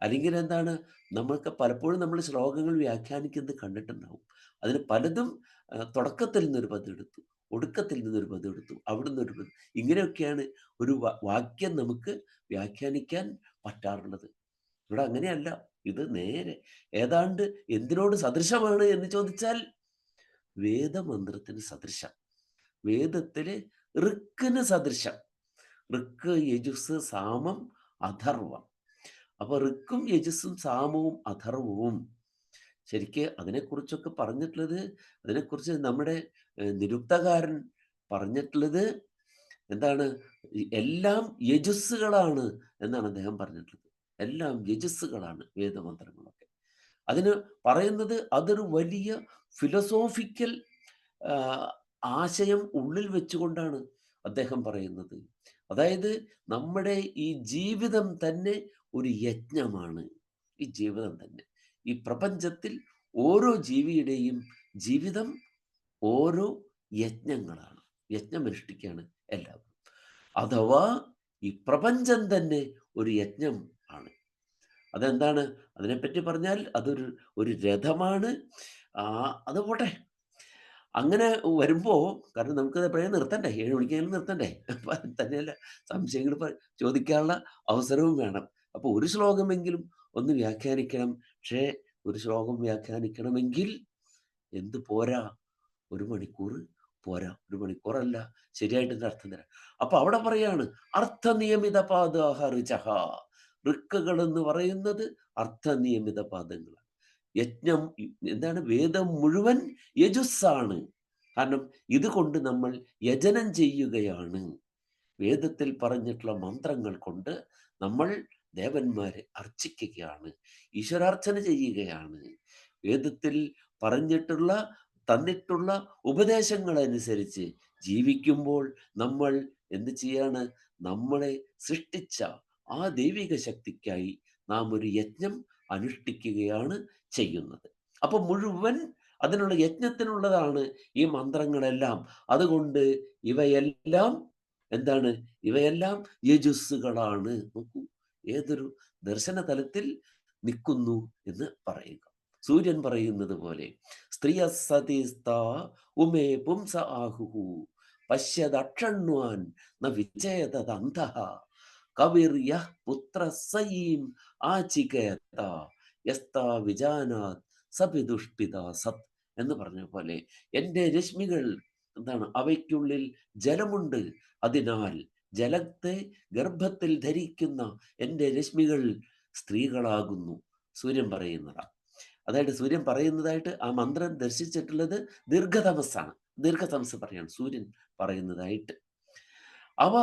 അല്ലെങ്കിൽ എന്താണ്, നമ്മൾക്ക് പലപ്പോഴും നമ്മൾ ശ്ലോകങ്ങൾ വ്യാഖ്യാനിക്കുന്നത് കണ്ടിട്ടുണ്ടാവും. അതിന് പലതും തുടക്കത്തിൽ നിന്നൊരു പദം എടുത്തു, ഒടുക്കത്തിൽ നിന്നൊരു പദം എടുത്തു, അവിടുന്ന് ഒരു പദം, ഇങ്ങനെയൊക്കെയാണ് ഒരു വാക്യം നമുക്ക് വ്യാഖ്യാനിക്കാൻ പറ്റാറുള്ളത്. ഇവിടെ അങ്ങനെയല്ല. ഇത് നേരെ ഏതാണ്ട് എന്തിനോട് സദൃശമാണ് എന്ന് ചോദിച്ചാൽ വേദമന്ത്രത്തിന് സദൃശം, വേദത്തില് ഋക്കിന് സദൃശം. ഋക്ക്, യജുസ്, സാമം, അഥർവം. അപ്പൊ ഋക്കും യജുസും സാമവും അഥർവവും ശരിക്ക് അതിനെക്കുറിച്ചൊക്കെ പറഞ്ഞിട്ടുള്ളത്, അതിനെക്കുറിച്ച് നമ്മുടെ നിരുക്തകാരൻ പറഞ്ഞിട്ടുള്ളത് എന്താണ്? എല്ലാം യജുസ്സുകളാണ് എന്നാണ് അദ്ദേഹം പറഞ്ഞിട്ടുള്ളത്. എല്ലാം യജുസ്സുകളാണ് വേദമന്ത്രങ്ങളൊക്കെ. അതിന് പറയുന്നത് അതൊരു വലിയ ഫിലോസോഫിക്കൽ ആശയം ഉള്ളിൽ വെച്ചുകൊണ്ടാണ് അദ്ദേഹം പറയുന്നത്. അതായത് നമ്മുടെ ഈ ജീവിതം തന്നെ ഒരു യജ്ഞമാണ്. ഈ ജീവിതം തന്നെ, ഈ പ്രപഞ്ചത്തിൽ ഓരോ ജീവിയുടെയും ജീവിതം ഓരോ യജ്ഞങ്ങളാണ്, യജ്ഞമനുഷ്ഠിക്കുകയാണ് എല്ലാവരും. അഥവാ ഈ പ്രപഞ്ചം തന്നെ ഒരു യജ്ഞം ആണ്. അതെന്താണ്? അതിനെപ്പറ്റി പറഞ്ഞാൽ അതൊരു രഥമാണ്. അത് പോട്ടെ. അങ്ങനെ വരുമ്പോ, കാരണം നമുക്കത് എപ്പോഴും നിർത്തണ്ടേ, 7 മണിക്കെങ്കിലും നിർത്തണ്ടേ. അപ്പൊ തന്നെയല്ല, സംശയങ്ങൾ ചോദിക്കാനുള്ള അവസരവും വേണം. അപ്പൊ ഒരു ശ്ലോകമെങ്കിലും ഒന്ന് വ്യാഖ്യാനിക്കണം. പക്ഷേ ഒരു ശ്ലോകം വ്യാഖ്യാനിക്കണമെങ്കിൽ എന്ത് പോരാ, 1 മണിക്കൂർ പോരാ, 1 മണിക്കൂറല്ല, ശരിയായിട്ട് ഇതിന്റെ അർത്ഥം തരാം. അപ്പൊ അവിടെ പറയാണ് അർത്ഥനിയമിത പാദാഹ ഋചഹ. ഋക്കുകൾ എന്ന് പറയുന്നത് അർത്ഥനിയമിത പാദങ്ങളാണ്. യജ്ഞം എന്താണ്? വേദം മുഴുവൻ യജുസ്സാണ്. കാരണം ഇതുകൊണ്ട് നമ്മൾ യജനം ചെയ്യുകയാണ്. വേദത്തിൽ പറഞ്ഞിട്ടുള്ള മന്ത്രങ്ങൾ കൊണ്ട് നമ്മൾ ദേവന്മാരെ അർച്ചിക്കുകയാണ്, ഈശ്വരാർച്ചന ചെയ്യുകയാണ്. വേദത്തിൽ പറഞ്ഞിട്ടുള്ള തന്നിട്ടുള്ള ഉപദേശങ്ങൾ അനുസരിച്ച് ജീവിക്കുമ്പോൾ നമ്മൾ എന്ത് ചെയ്യാണ്? നമ്മളെ സൃഷ്ടിച്ച ആ ദൈവിക ശക്തിക്കായി നാം ഒരു യജ്ഞം അനുഷ്ഠിക്കുകയാണ് ചെയ്യുന്നത്. അപ്പൊ മുഴുവൻ അതിനുള്ള യജ്ഞത്തിനുള്ളതാണ് ഈ മന്ത്രങ്ങളെല്ലാം. അതുകൊണ്ട് ഇവയെല്ലാം എന്താണ്? ഇവയെല്ലാം യജുസ്സുകളാണ്. നോക്കൂ, ഏതൊരു ദർശന തലത്തിൽ നിൽക്കുന്നു എന്ന് പറയുക. സൂര്യൻ പറയുന്നത് പോലെ സ്ത്രീയ സതീസ്ത ഉമേ പുംസ ആഹുഹു പശ്യദക്ഷണ്വാൻ ന വിജയതന്തഃ കവിർ യഃ പുത്ര സയീം ആചികേത യസ്താ വിജാനാത് സപിദുഷ്പിത സത് എന്ന് പറഞ്ഞ പോലെ എൻ്റെ രശ്മികൾ എന്താണ്? അവയ്ക്കുള്ളിൽ ജലമുണ്ട്. അതിനാൽ ജലത്തെ ഗർഭത്തിൽ ധരിക്കുന്ന എൻ്റെ രശ്മികൾ സ്ത്രീകളാകുന്നു. സൂര്യൻ പറയുന്നതാണ്. അതായത് സൂര്യൻ പറയുന്നതായിട്ട് ആ മന്ത്രം ദർശിച്ചിട്ടുള്ളത് ദീർഘതമസ്സാണ്. ദീർഘതമസ് പറയാണ് സൂര്യൻ പറയുന്നതായിട്ട്. അവ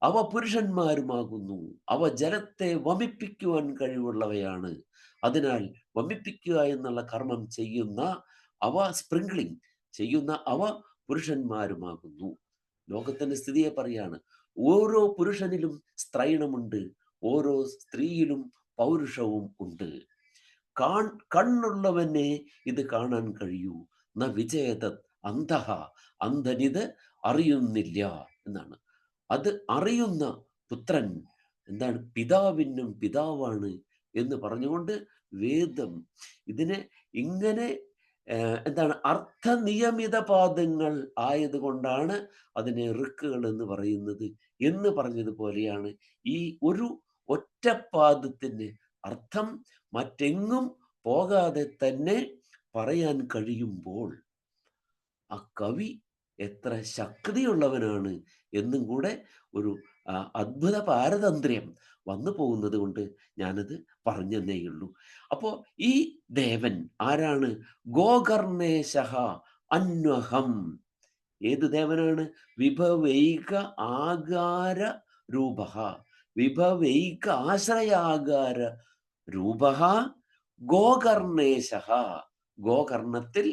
അവ പുരുഷന്മാരുമാകുന്നു. അവ ജലത്തെ വമിപ്പിക്കുവാൻ കഴിവുള്ളവയാണ്. അതിനാൽ വമിപ്പിക്കുക എന്നുള്ള കർമ്മം ചെയ്യുന്ന അവ, സ്പ്രിംഗ്ലിംഗ് ചെയ്യുന്ന അവ പുരുഷന്മാരുമാകുന്നു. ലോകത്തിന്റെ സ്ഥിതിയെ പറയാണ്. ഓരോ പുരുഷനിലും സ്ത്രൈണമുണ്ട്, ഓരോ സ്ത്രീയിലും പൗരുഷവും ഉണ്ട്. കണ്ണുള്ളവനെ ഇത് കാണാൻ കഴിയൂ. ന വിജയത അന്ധഹ, അന്ധനിത് അറിയുന്നില്ല എന്നാണ്. അത് അറിയുന്ന പുത്രൻ എന്താണ്? പിതാവിനും പിതാവാണ് എന്ന് പറഞ്ഞുകൊണ്ട് വേദം ഇതിനെ ഇങ്ങനെ എന്താണ്? അർത്ഥനിയമിത പാദങ്ങൾ ആയതുകൊണ്ടാണ് അതിനെ ഋക്കുകൾ എന്ന് പറയുന്നത് എന്ന് പറഞ്ഞതുപോലെയാണ് ഈ ഒരു ഒറ്റപ്പാദത്തിന് അർത്ഥം മറ്റെങ്ങും പോകാതെ തന്നെ പറയാൻ കഴിയുമ്പോൾ ആ കവി എത്ര ശക്തിയുള്ളവനാണ് എന്നും കൂടെ ഒരു അദ്ഭുത പാരതന്ത്ര്യം വന്നു പോകുന്നത് കൊണ്ട് ഞാനത് പറഞ്ഞെന്നേയുള്ളൂ. അപ്പോ ഈ ദേവൻ ആരാണ്? ഗോകർണേശഃ അന്വഹം. ഏത് ദേവനാണ്? വിഭവൈക ആകാര രൂപഃ, വിഭവൈക ആശ്രയാകാര രൂപഃ ഗോകർണേശഃ. ഗോകർണത്തിൽ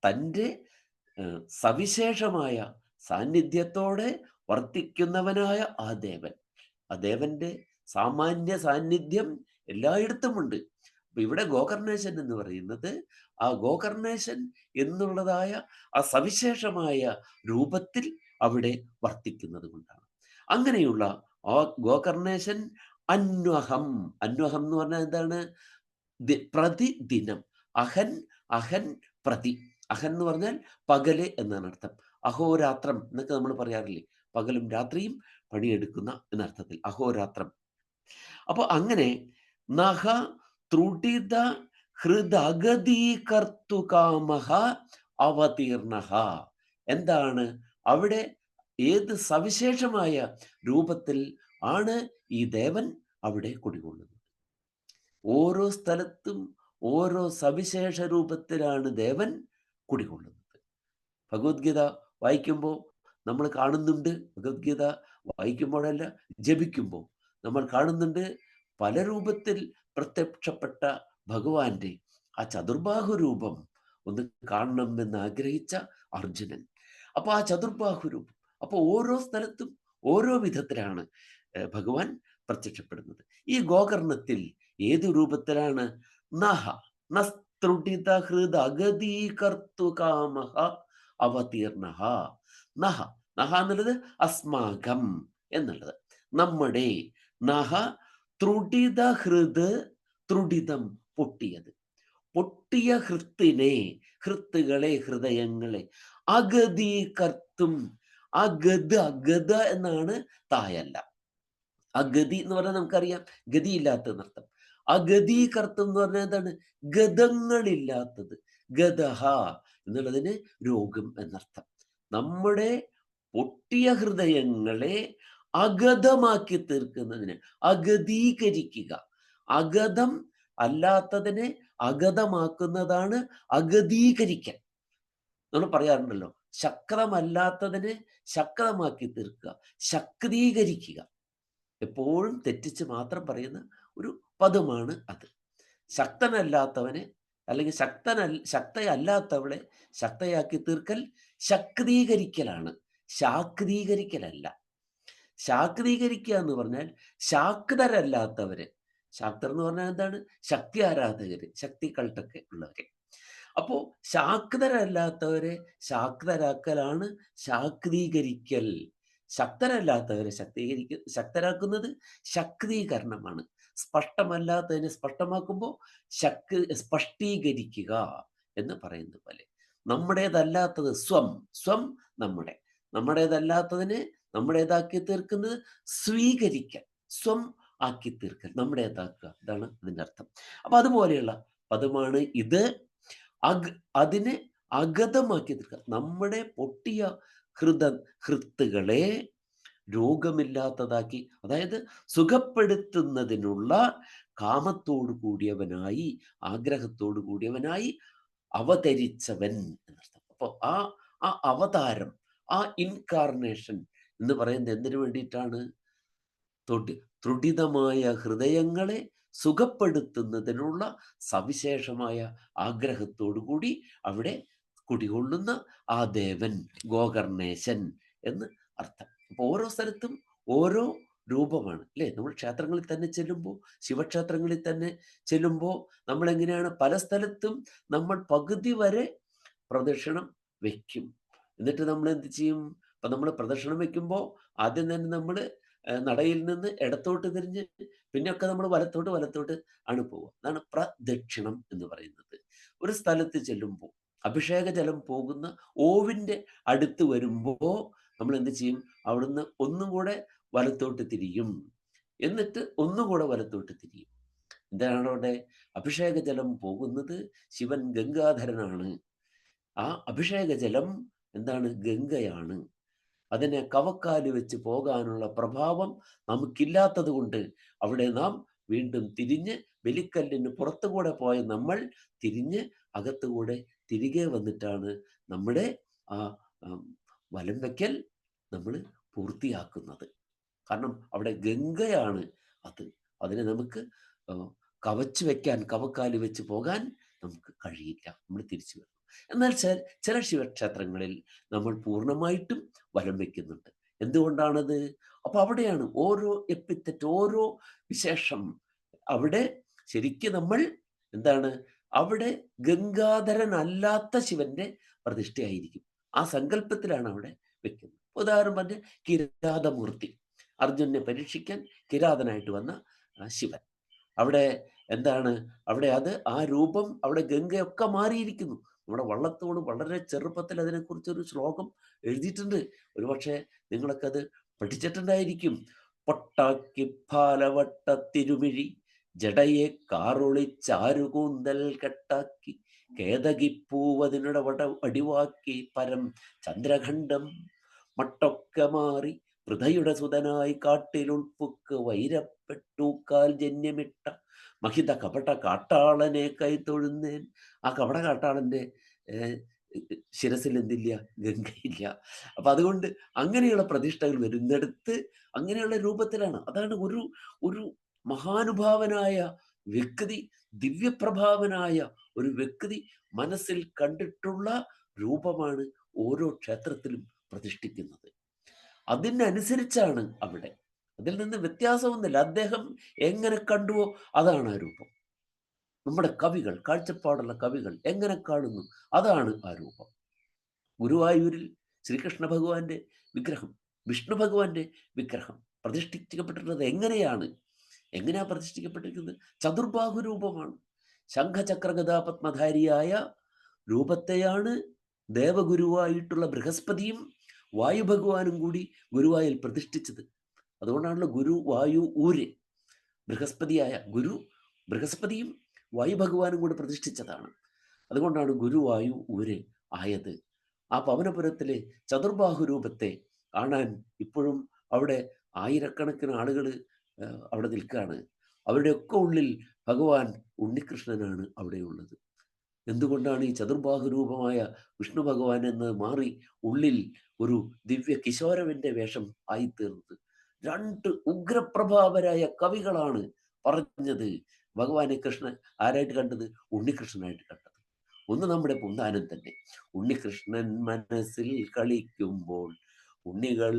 തൻ്റെ സവിശേഷമായ സാന്നിധ്യത്തോടെ വർത്തിക്കുന്നവനായ ആ ദേവൻ. ആ ദേവന്റെ സാമാന്യ സാന്നിധ്യം എല്ലായിടത്തുമുണ്ട്. അപ്പൊ ഇവിടെ ഗോകർണേശൻ എന്ന് പറയുന്നത് ആ ഗോകർണേശൻ എന്നുള്ളതായ ആ സവിശേഷമായ രൂപത്തിൽ അവിടെ വർത്തിക്കുന്നത് കൊണ്ടാണ്. അങ്ങനെയുള്ള ആ ഗോകർണേശൻ അന്വഹം. അന്വഹം എന്ന് പറഞ്ഞാൽ എന്താണ്? പ്രതിദിനം. അഹൻ, അഹൻ പ്രതി. അഹൻ എന്ന് പറഞ്ഞാൽ പകല് എന്നാണ് അർത്ഥം. അഹോരാത്രം എന്നൊക്കെ നമ്മൾ പറയാറില്ലേ? പകലും രാത്രിയും പണിയെടുക്കുന്ന എന്നർത്ഥത്തിൽ അഹോരാത്രം. അപ്പൊ അങ്ങനെ നഹ ത്രുടിത ഹൃദഗതീകർത്തുകാമഹ അവതീർണഃ. എന്താണ് അവിടെ? ഏത് സവിശേഷമായ രൂപത്തിൽ ആണ് ഈ ദേവൻ അവിടെ കുടികൊള്ളുന്നത്? ഓരോ സ്ഥലത്തും ഓരോ സവിശേഷ രൂപത്തിലാണ് ദേവൻ കുടികൊള്ളുന്നത്. ഭഗവത്ഗീത വായിക്കുമ്പോൾ നമ്മൾ കാണുന്നുണ്ട്, ഭഗവത്ഗീത വായിക്കുമ്പോഴല്ല ജപിക്കുമ്പോൾ നമ്മൾ കാണുന്നുണ്ട് പല രൂപത്തിൽ പ്രത്യക്ഷപ്പെട്ട ഭഗവാന്റെ ആ ചതുർബാഹു രൂപം ഒന്ന് കാണണമെന്ന് ആഗ്രഹിച്ച അർജുനൻ. അപ്പൊ ആ ചതുർബാഹു രൂപം, അപ്പൊ ഓരോ സ്ഥലത്തും ഓരോ വിധത്തിലാണ് ഭഗവാൻ പ്രത്യക്ഷപ്പെടുന്നത്. ഈ ഗോകർണത്തിൽ ഏതു രൂപത്തിലാണ്? നഹ നസ്ത്രുടിത ഹൃദഗതീകർത്തുകാമഹ അവതീർണഃ. നഹ, നഹ എന്നുള്ളത് അസ്മാകം എന്നുള്ളത് നമ്മുടെ. നഹ ത്രുടിത ഹൃത്, ത്രുടിതം പൊട്ടിയത്, പൊട്ടിയ ഹൃത്തിനെ, ഹൃത്തുകളെ, ഹൃദയങ്ങളെ അഗതീകർത്തും. അഗത, ഗത എന്നാണ് തായല്ല. അഗതി എന്ന് പറഞ്ഞാൽ നമുക്കറിയാം ഗതിയില്ലാത്തതെന്നർത്ഥം. അഗതീകർത്തം എന്ന് പറഞ്ഞാൽ എന്താണ്? ഗതങ്ങളില്ലാത്തത്. ഗതഹ എന്നുള്ളതിന് രോഗം എന്നർത്ഥം. നമ്മുടെ പൊട്ടിയ ഹൃദയങ്ങളെ അഗതമാക്കി തീർക്കുന്നതിന്, അഗതീകരിക്കുക. അഗതം അല്ലാത്തതിനെ അഗതമാക്കുന്നതാണ് അഗതീകരിക്കൽ. നമ്മൾ പറയാറുണ്ടല്ലോ, ശക്തമല്ലാത്തതിനെ ശക്തമാക്കി തീർക്കുക, ശക്തീകരിക്കുക. എപ്പോഴും തെറ്റിച്ച് മാത്രം പറയുന്ന ഒരു പദമാണ് അത്. ശക്തനല്ലാത്തവനെ അല്ലെങ്കിൽ ശക്തയല്ലാത്തവളെ ശക്തയാക്കി തീർക്കൽ ശക്തീകരിക്കലാണ്, ശാക്തീകരിക്കലല്ല. ശാക്തീകരിക്കുക എന്ന് പറഞ്ഞാൽ ശാക്തരല്ലാത്തവരെ, ശാക്തർ എന്ന് പറഞ്ഞാൽ എന്താണ്? ശക്തി ആരാധകര്, ശക്തി കൾട്ടൊക്കെ ഉള്ളവരെ. അപ്പോ ശാക്തരല്ലാത്തവരെ ശാക്തരാക്കലാണ് ശാക്തീകരിക്കൽ. ശക്തരല്ലാത്തവരെ ശക്തരാക്കുന്നത് ശക്തീകരണമാണ്. സ്പഷ്ടമല്ലാത്തതിനെ സ്പഷ്ടമാക്കുമ്പോൾ സ്പഷ്ടീകരിക്കുക എന്ന് പറയുന്ന പോലെ, നമ്മുടേതല്ലാത്തത് സ്വം നമ്മുടേതല്ലാത്തതിനെ നമ്മുടേതാക്കി തീർക്കുന്നത് സ്വീകരിക്കൽ, സ്വം ആക്കി തീർക്കൽ, നമ്മുടേതാക്കുക. ഇതാണ് അതിൻ്റെ അർത്ഥം. അപ്പൊ അതുപോലെയുള്ള പദമാണ് ഇത്. അതിനെ അഗതമാക്കി തീർക്കുക. നമ്മുടെ പൊട്ടിയ ഹൃത്തുകളെ രോഗമില്ലാത്തതാക്കി, അതായത് സുഖപ്പെടുത്തുന്നതിനുള്ള കാമത്തോടു കൂടിയവനായി, ആഗ്രഹത്തോടു കൂടിയവനായി അവതരിച്ചവൻ എന്നർത്ഥം. അപ്പോൾ ആ അവതാരം, ആ ഇൻകാർണേഷൻ എന്ന് പറയുന്നത് എന്തിനു വേണ്ടിയിട്ടാണ്? ത്രുടിതമായ ഹൃദയങ്ങളെ സുഖപ്പെടുത്തുന്നതിനുള്ള സവിശേഷമായ ആഗ്രഹത്തോടു കൂടി അവിടെ കുടികൊള്ളുന്ന ആ ദേവൻ, ഗോകർണേശൻ എന്ന് അർത്ഥം. അപ്പോൾ ഓരോ സ്ഥലത്തും ഓരോ രൂപമാണ് അല്ലേ? നമ്മൾ ക്ഷേത്രങ്ങളിൽ തന്നെ ചെല്ലുമ്പോൾ, ശിവക്ഷേത്രങ്ങളിൽ തന്നെ ചെല്ലുമ്പോൾ നമ്മൾ എങ്ങനെയാണ് പല സ്ഥലത്തും നമ്മൾ പകുതി വരെ പ്രദക്ഷിണം വെക്കും. എന്നിട്ട് നമ്മൾ എന്ത് ചെയ്യും? അപ്പം നമ്മൾ പ്രദക്ഷിണം വെക്കുമ്പോൾ ആദ്യം തന്നെ നമ്മൾ നടയിൽ നിന്ന് ഇടത്തോട്ട് തിരിഞ്ഞ് പിന്നെയൊക്കെ നമ്മൾ വലത്തോട്ട് ആണ് പോവുക. അതാണ് പ്രദക്ഷിണം എന്ന് പറയുന്നത്. ഒരു സ്ഥലത്ത് ചെല്ലുമ്പോൾ അഭിഷേക ജലം പോകുന്ന ഓവിൻ്റെ അടുത്ത് വരുമ്പോൾ നമ്മൾ എന്ത് ചെയ്യും? അവിടുന്ന് ഒന്നും കൂടെ വലത്തോട്ട് തിരിയും, എന്നിട്ട് ഒന്നും കൂടെ വലത്തോട്ട് തിരിയും. എന്താണ് അവിടെ? അഭിഷേക ജലം പോകുന്നത് ശിവൻ ഗംഗാധരനാണ്. ആ അഭിഷേക ജലം എന്താണ്? ഗംഗയാണ്. അതിനെ കവക്കാല് വെച്ച് പോകാനുള്ള പ്രഭാവം നമുക്കില്ലാത്തത് കൊണ്ട് അവിടെ നാം വീണ്ടും തിരിഞ്ഞ് ബലിക്കല്ലിന് പുറത്തുകൂടെ പോയ നമ്മൾ തിരിഞ്ഞ് അകത്തുകൂടെ തിരികെ വന്നിട്ടാണ് നമ്മുടെ ആ വലം വയ്ക്കൽ നമ്മൾ പൂർത്തിയാക്കുന്നത്. കാരണം അവിടെ ഗംഗയാണ് അത്. അതിനെ നമുക്ക് കവച്ച് വെക്കാൻ, കവക്കാല് വെച്ച് പോകാൻ നമുക്ക് കഴിയില്ല. നമ്മൾ തിരിച്ചു വരണം. എന്നാൽ ചില ശിവക്ഷേത്രങ്ങളിൽ നമ്മൾ പൂർണ്ണമായിട്ടും വലം വയ്ക്കുന്നുണ്ട്. എന്തുകൊണ്ടാണത്? അപ്പൊ അവിടെയാണ് ഓരോ എപ്പിത്തറ്റ്, ഓരോ വിശേഷം. അവിടെ ശരിക്കും നമ്മൾ എന്താണ്? അവിടെ ഗംഗാധരനല്ലാത്ത ശിവന്റെ പ്രതിഷ്ഠയായിരിക്കും. ആ സങ്കല്പത്തിലാണ് അവിടെ വെക്കുന്നത്. ഉദാഹരണം പറഞ്ഞ കിരാതമൂർത്തി, അർജുനെ പരീക്ഷിക്കാൻ കിരാതനായിട്ട് വന്ന ശിവൻ. അവിടെ എന്താണ്? അവിടെ ആ രൂപം, അവിടെ ഗംഗയൊക്കെ മാറിയിരിക്കുന്നു. നമ്മുടെ വള്ളത്തോട് വളരെ ചെറുപ്പത്തിൽ അതിനെക്കുറിച്ചൊരു ശ്ലോകം എഴുതിയിട്ടുണ്ട്. ഒരുപക്ഷെ നിങ്ങളൊക്കെ അത് പഠിച്ചിട്ടുണ്ടായിരിക്കും. പൊട്ടാക്കി പാലവട്ട തിരുമിഴി ജടയെ കാറൊളിച്ചാരുകൂന്തൽ കെട്ടാക്കി കേതകിപ്പൂവതിനുടെ അടിവാക്കി പരം ചന്ദ്രഖണ്ഡം മട്ടൊക്കെ മാറി പൃഥയുടെ സുതനായി കാട്ടിലുൾപ്പുക്ക് വൈരപ്പെട്ടൂക്കാൽ ജന്യമിട്ട മഹിത കപട കാട്ടാളനെ കൈ തൊഴുന്നേൻ. ആ കപട കാട്ടാളന്റെ ശിരസിൽ എന്തില്ല? ഗംഗയില്ല. അപ്പൊ അതുകൊണ്ട് അങ്ങനെയുള്ള പ്രതിഷ്ഠകൾ വരുന്നിടത്ത് അങ്ങനെയുള്ള രൂപത്തിലാണ്. അതാണ് ഒരു മഹാനുഭാവനായ വ്യക്തി, ദിവ്യപ്രഭാവനായ ഒരു വ്യക്തി മനസ്സിൽ കണ്ടിട്ടുള്ള രൂപമാണ് ഓരോ ക്ഷേത്രത്തിലും പ്രതിഷ്ഠിക്കുന്നത്. അതിനനുസരിച്ചാണ് അവിടെ, അതിൽ നിന്ന് വ്യത്യാസമൊന്നുമില്ല. അദ്ദേഹം എങ്ങനെ കണ്ടുവോ അതാണ് ആ രൂപം. നമ്മുടെ കവികൾ, കാഴ്ചപ്പാടുള്ള കവികൾ എങ്ങനെ കാണുന്നു അതാണ് ആ രൂപം. ഗുരുവായൂരിൽ ശ്രീകൃഷ്ണ ഭഗവാന്റെ വിഗ്രഹം, വിഷ്ണു ഭഗവാന്റെ വിഗ്രഹം പ്രതിഷ്ഠിക്കപ്പെട്ടിട്ടുള്ളത് എങ്ങനെയാ പ്രതിഷ്ഠിക്കപ്പെട്ടിരിക്കുന്നത്? ചതുർബാഹു രൂപമാണ്. ശംഖചക്രഗദാപത്മധാരിയായ രൂപത്തെയാണ് ദേവഗുരുവായിട്ടുള്ള ബൃഹസ്പതിയും വായു ഭഗവാനും കൂടി ഗുരുവായൂർ പ്രതിഷ്ഠിച്ചത്. അതുകൊണ്ടാണല്ലോ ഗുരുവായു ഊര്. ബൃഹസ്പതിയായ ബൃഹസ്പതിയും വായു ഭഗവാനും കൂടി പ്രതിഷ്ഠിച്ചതാണ്. അതുകൊണ്ടാണ് ഗുരുവായു ഊര് ആയത്. ആ പവനപുരത്തിലെ ചതുർബാഹു രൂപത്തെ കാണാൻ ഇപ്പോഴും അവിടെ ആയിരക്കണക്കിന് ആളുകൾ അവിടെ നിൽക്കുകയാണ്. അവരുടെയൊക്കെ ഉള്ളിൽ ഭഗവാൻ ഉണ്ണികൃഷ്ണനാണ് അവിടെയുള്ളത്. എന്തുകൊണ്ടാണ് ഈ ചതുർബാഹു രൂപമായ വിഷ്ണു ഭഗവാൻ എന്ന് മാറി ഉള്ളിൽ ഒരു ദിവ്യ കിശോരവന്റെ വേഷം ആയിത്തീർന്നത്? രണ്ട് ഉഗ്രപ്രഭാവരായ കവികളാണ് പറഞ്ഞത് ഭഗവാനെ കൃഷ്ണൻ ആരായിട്ട് കണ്ടത്? ഉണ്ണികൃഷ്ണനായിട്ട് കണ്ടത്. ഒന്ന് നമ്മുടെ പൂന്താനം തന്നെ. ഉണ്ണികൃഷ്ണൻ മനസ്സിൽ കളിക്കുമ്പോൾ ഉണ്ണികൾ